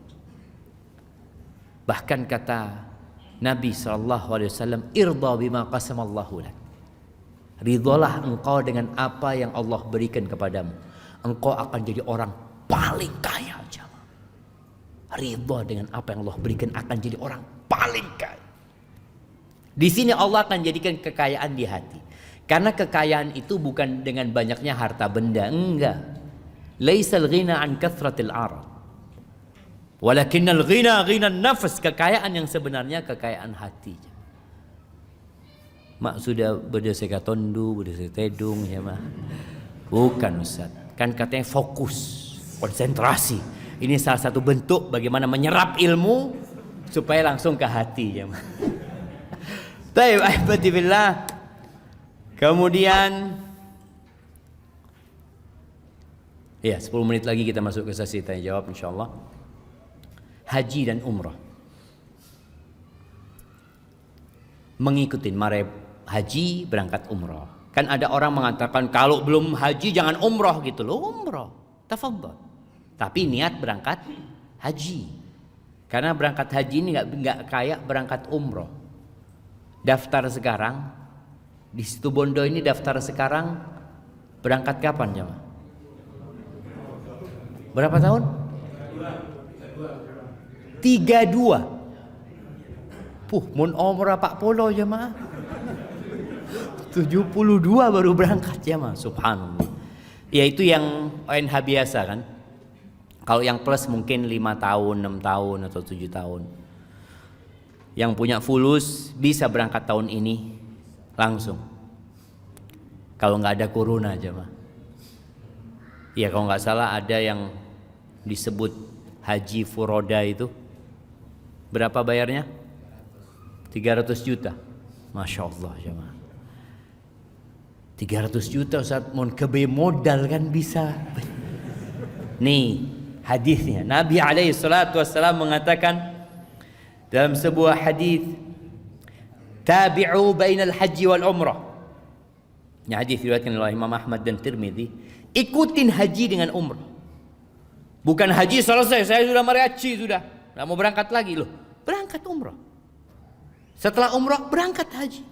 Bahkan kata Nabi SAW, irda bima qasamallahu lak. Ridholah engkau dengan apa yang Allah berikan kepadamu. Engkau akan jadi orang paling kaya. Ridha dengan apa yang Allah berikan akan jadi orang paling kaya. Di sini Allah akan jadikan kekayaan di hati. Karena kekayaan itu bukan dengan banyaknya harta benda, enggak. Laisal ghina an kathratil arad. Walakinnal ghina ghinan nafs. Kekayaan yang sebenarnya kekayaan hati. Mak sudah berdasarkan tondu, berdasarkan tedung ya mak. Bukan Ustaz. Kan katanya fokus, konsentrasi. Ini salah satu bentuk bagaimana menyerap ilmu supaya langsung ke hati ya mak. Baik, ahibati billah. Kemudian ya 10 menit lagi kita masuk ke sesi tanya jawab insyaallah. Haji dan umrah. Mengikuti mare haji berangkat umrah. Kan ada orang mengatakan kalau belum haji jangan umrah gitu loh. Umrah, tafadhol. Tapi niat berangkat haji. Karena berangkat haji ini nggak kayak berangkat umrah. Daftar sekarang di situ Bondo ini daftar sekarang berangkat kapan jemaah? Berapa tahun? 32. Mun umrah Pak Polo jemaah. 72 baru berangkat jemaah. Subhanallah. Ya itu yang ONH biasa kan. Kalau yang plus mungkin 5 tahun, 6 tahun atau 7 tahun. Yang punya fulus bisa berangkat tahun ini langsung. Kalau nggak ada corona aja mah. Ya kalau nggak salah ada yang disebut haji furoda itu. Berapa bayarnya? 300 juta. Masya Allah jemaah. 300 juta saat mau kebe modal kan bisa. Nih hadisnya. Nabi alaihi salatu wassalam mengatakan dalam sebuah hadis, tabi'u bainal haji wal umrah. Ini hadis diriwayatkan oleh Imam Ahmad dan Tirmidzi. Ikutin haji dengan umrah. Bukan haji selesai, saya sudah mariachi sudah. Nggak mau berangkat lagi loh. Berangkat umrah. Setelah umrah berangkat haji.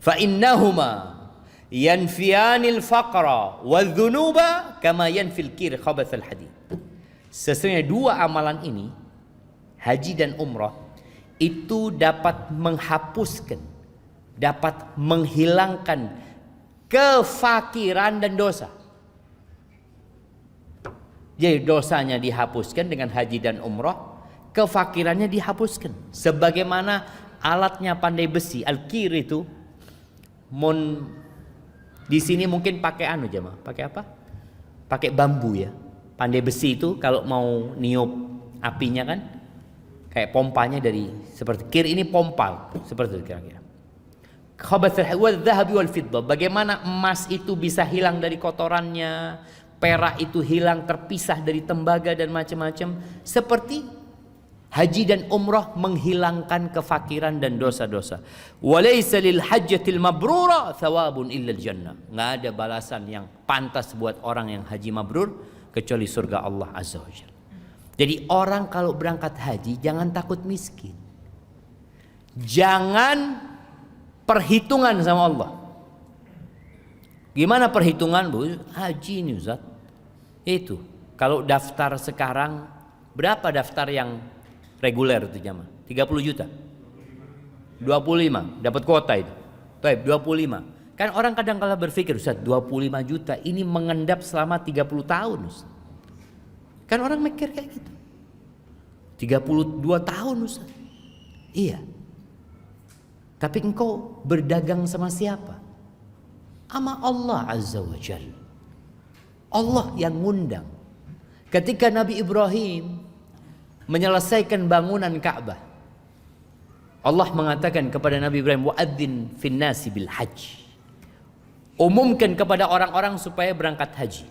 Fa innahuma yanfiyanil faqra wal dhunuba kama yanfil kir khabathal hadid. Sesungguhnya dua amalan ini, haji dan umrah, itu dapat menghapuskan, dapat menghilangkan kefakiran dan dosa. Jadi dosanya dihapuskan dengan haji dan umrah, kefakirannya dihapuskan. Sebagaimana alatnya pandai besi, al-kir itu, di sini mungkin pakai jemaah, pakai apa? Pakai bambu ya. Pandai besi itu kalau mau niup apinya kan, kayak pompanya dari seperti kir ini pompa seperti itu kira-kira. Khabathul wadh-dhahabi wal fiddah. Bagaimana emas itu bisa hilang dari kotorannya, perak itu hilang terpisah dari tembaga dan macam-macam. Seperti haji dan umrah menghilangkan kefakiran dan dosa-dosa. Walaysa lil hajjatil mabrura thawabun illa jannah. Enggak ada balasan yang pantas buat orang yang haji mabrur kecuali surga Allah Azza wa Jalla. Jadi orang kalau berangkat haji jangan takut miskin. Jangan perhitungan sama Allah. Gimana perhitungan Bu? Haji ini Ustaz. Itu. Kalau daftar sekarang berapa daftar yang reguler itu jamaah? 30 juta. 25 dapat kuota itu. Baik, 25. Kan orang kadang kala berpikir Ustaz 25 juta ini mengendap selama 30 tahun Ustaz. Kan orang mikir kayak gitu. 32 tahun Ustaz. Iya. Tapi engkau berdagang sama siapa? Sama Allah Azza wa Jalla. Allah yang ngundang. Ketika Nabi Ibrahim menyelesaikan bangunan Ka'bah, Allah mengatakan kepada Nabi Ibrahim, wa'adzin fin nasi bil hajj. Umumkan kepada orang-orang supaya berangkat haji.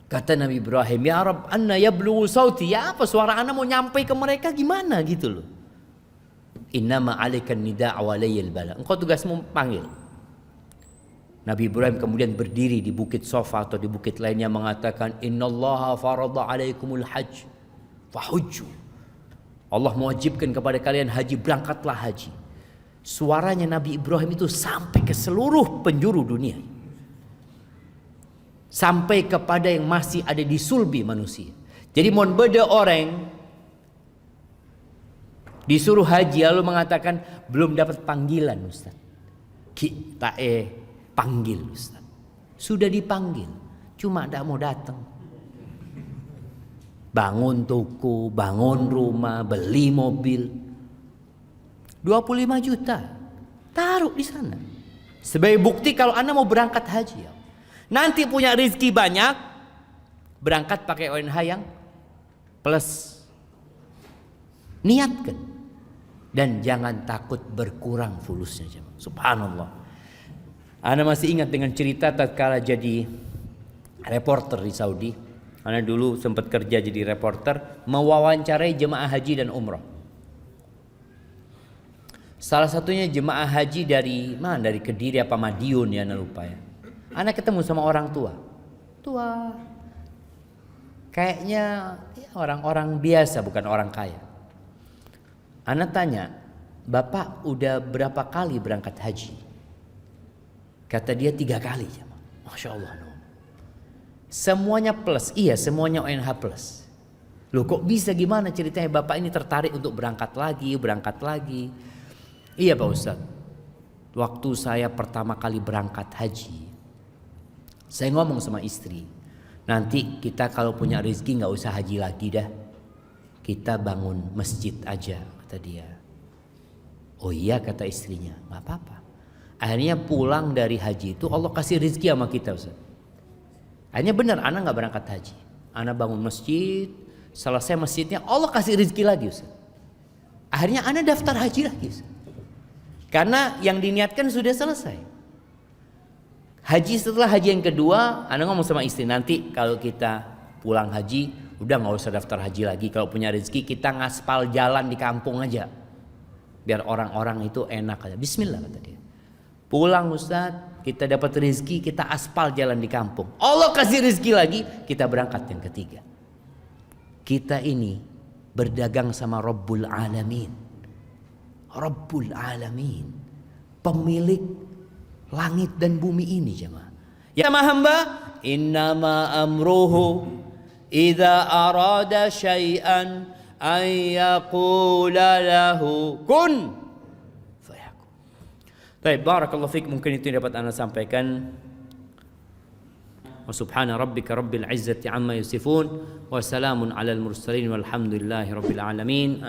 Kata Nabi Ibrahim, ya Rabb, anna yablughu sauti. Ya apa suara anak mau nyampai ke mereka gimana gitu loh. Innama 'alaikan nida' wa alayil bala. Engkau tugasmu panggil. Nabi Ibrahim kemudian berdiri di bukit Safa atau di bukit lainnya mengatakan, innallaha farada 'alaikumul hajj fahujju. Allah mewajibkan kepada kalian haji, berangkatlah haji. Suaranya Nabi Ibrahim itu sampai ke seluruh penjuru dunia. Sampai kepada yang masih ada di sulbi manusia. Jadi mohon beda orang disuruh haji lalu mengatakan belum dapat panggilan Ustaz. Kita panggil Ustaz. Sudah dipanggil, cuma tidak mau datang. Bangun toko, bangun rumah, beli mobil. 25 juta taruh di sana sebagai bukti kalau Anda mau berangkat haji ya. Nanti punya rezeki banyak, berangkat pakai ONH yang plus. Niatkan. Dan jangan takut berkurang fulusnya jemaah. Subhanallah. Ana masih ingat dengan cerita tatkala jadi reporter di Saudi. Ana dulu sempat kerja jadi reporter, mewawancarai jemaah haji dan umrah. Salah satunya jemaah haji dari mana? Dari Kediri apa Madiun ya, ana lupa ya. Ana ketemu sama orang tua. Tua. Kayaknya ya, orang-orang biasa, bukan orang kaya. Ana tanya, "Bapak udah berapa kali berangkat haji?" Kata dia 3 kali. Masya Allah. Semuanya plus. Iya, semuanya ONH plus. Loh kok bisa, gimana ceritanya Bapak ini tertarik untuk berangkat lagi? Iya Pak Ustadz. Waktu saya pertama kali berangkat haji, saya ngomong sama istri, nanti kita kalau punya rezeki gak usah haji lagi dah. Kita bangun masjid aja, kata dia. Oh iya, kata istrinya, gak apa-apa. Akhirnya pulang dari haji itu Allah kasih rezeki sama kita Ustaz. Akhirnya benar, ana gak berangkat haji. Ana bangun masjid, selesai masjidnya Allah kasih rezeki lagi Ustaz. Akhirnya ana daftar haji lagi Ustaz. Karena yang diniatkan sudah selesai. Haji, setelah haji yang kedua, ana ngomong sama istri, nanti kalau kita pulang haji, udah gak usah daftar haji lagi. Kalau punya rezeki kita ngaspal jalan di kampung aja, biar orang-orang itu enak aja. Bismillah, kata dia. Pulang Ustaz, kita dapat rezeki, kita aspal jalan di kampung. Allah kasih rezeki lagi, kita berangkat yang ketiga. Kita ini berdagang sama Rabbul Alamin. Rabbul Alamin, pemilik langit dan bumi ini jemaah. Ya sama hamba, innama amruhu idza arada syai'an an yaqula lahu kun fayakun. Baik, barakallahu fik, mungkin itu yang dapat Anda sampaikan. Wa subhana rabbika rabbil izzati amma yasifun wa salamun alal mursalin walhamdulillahi rabbil alamin.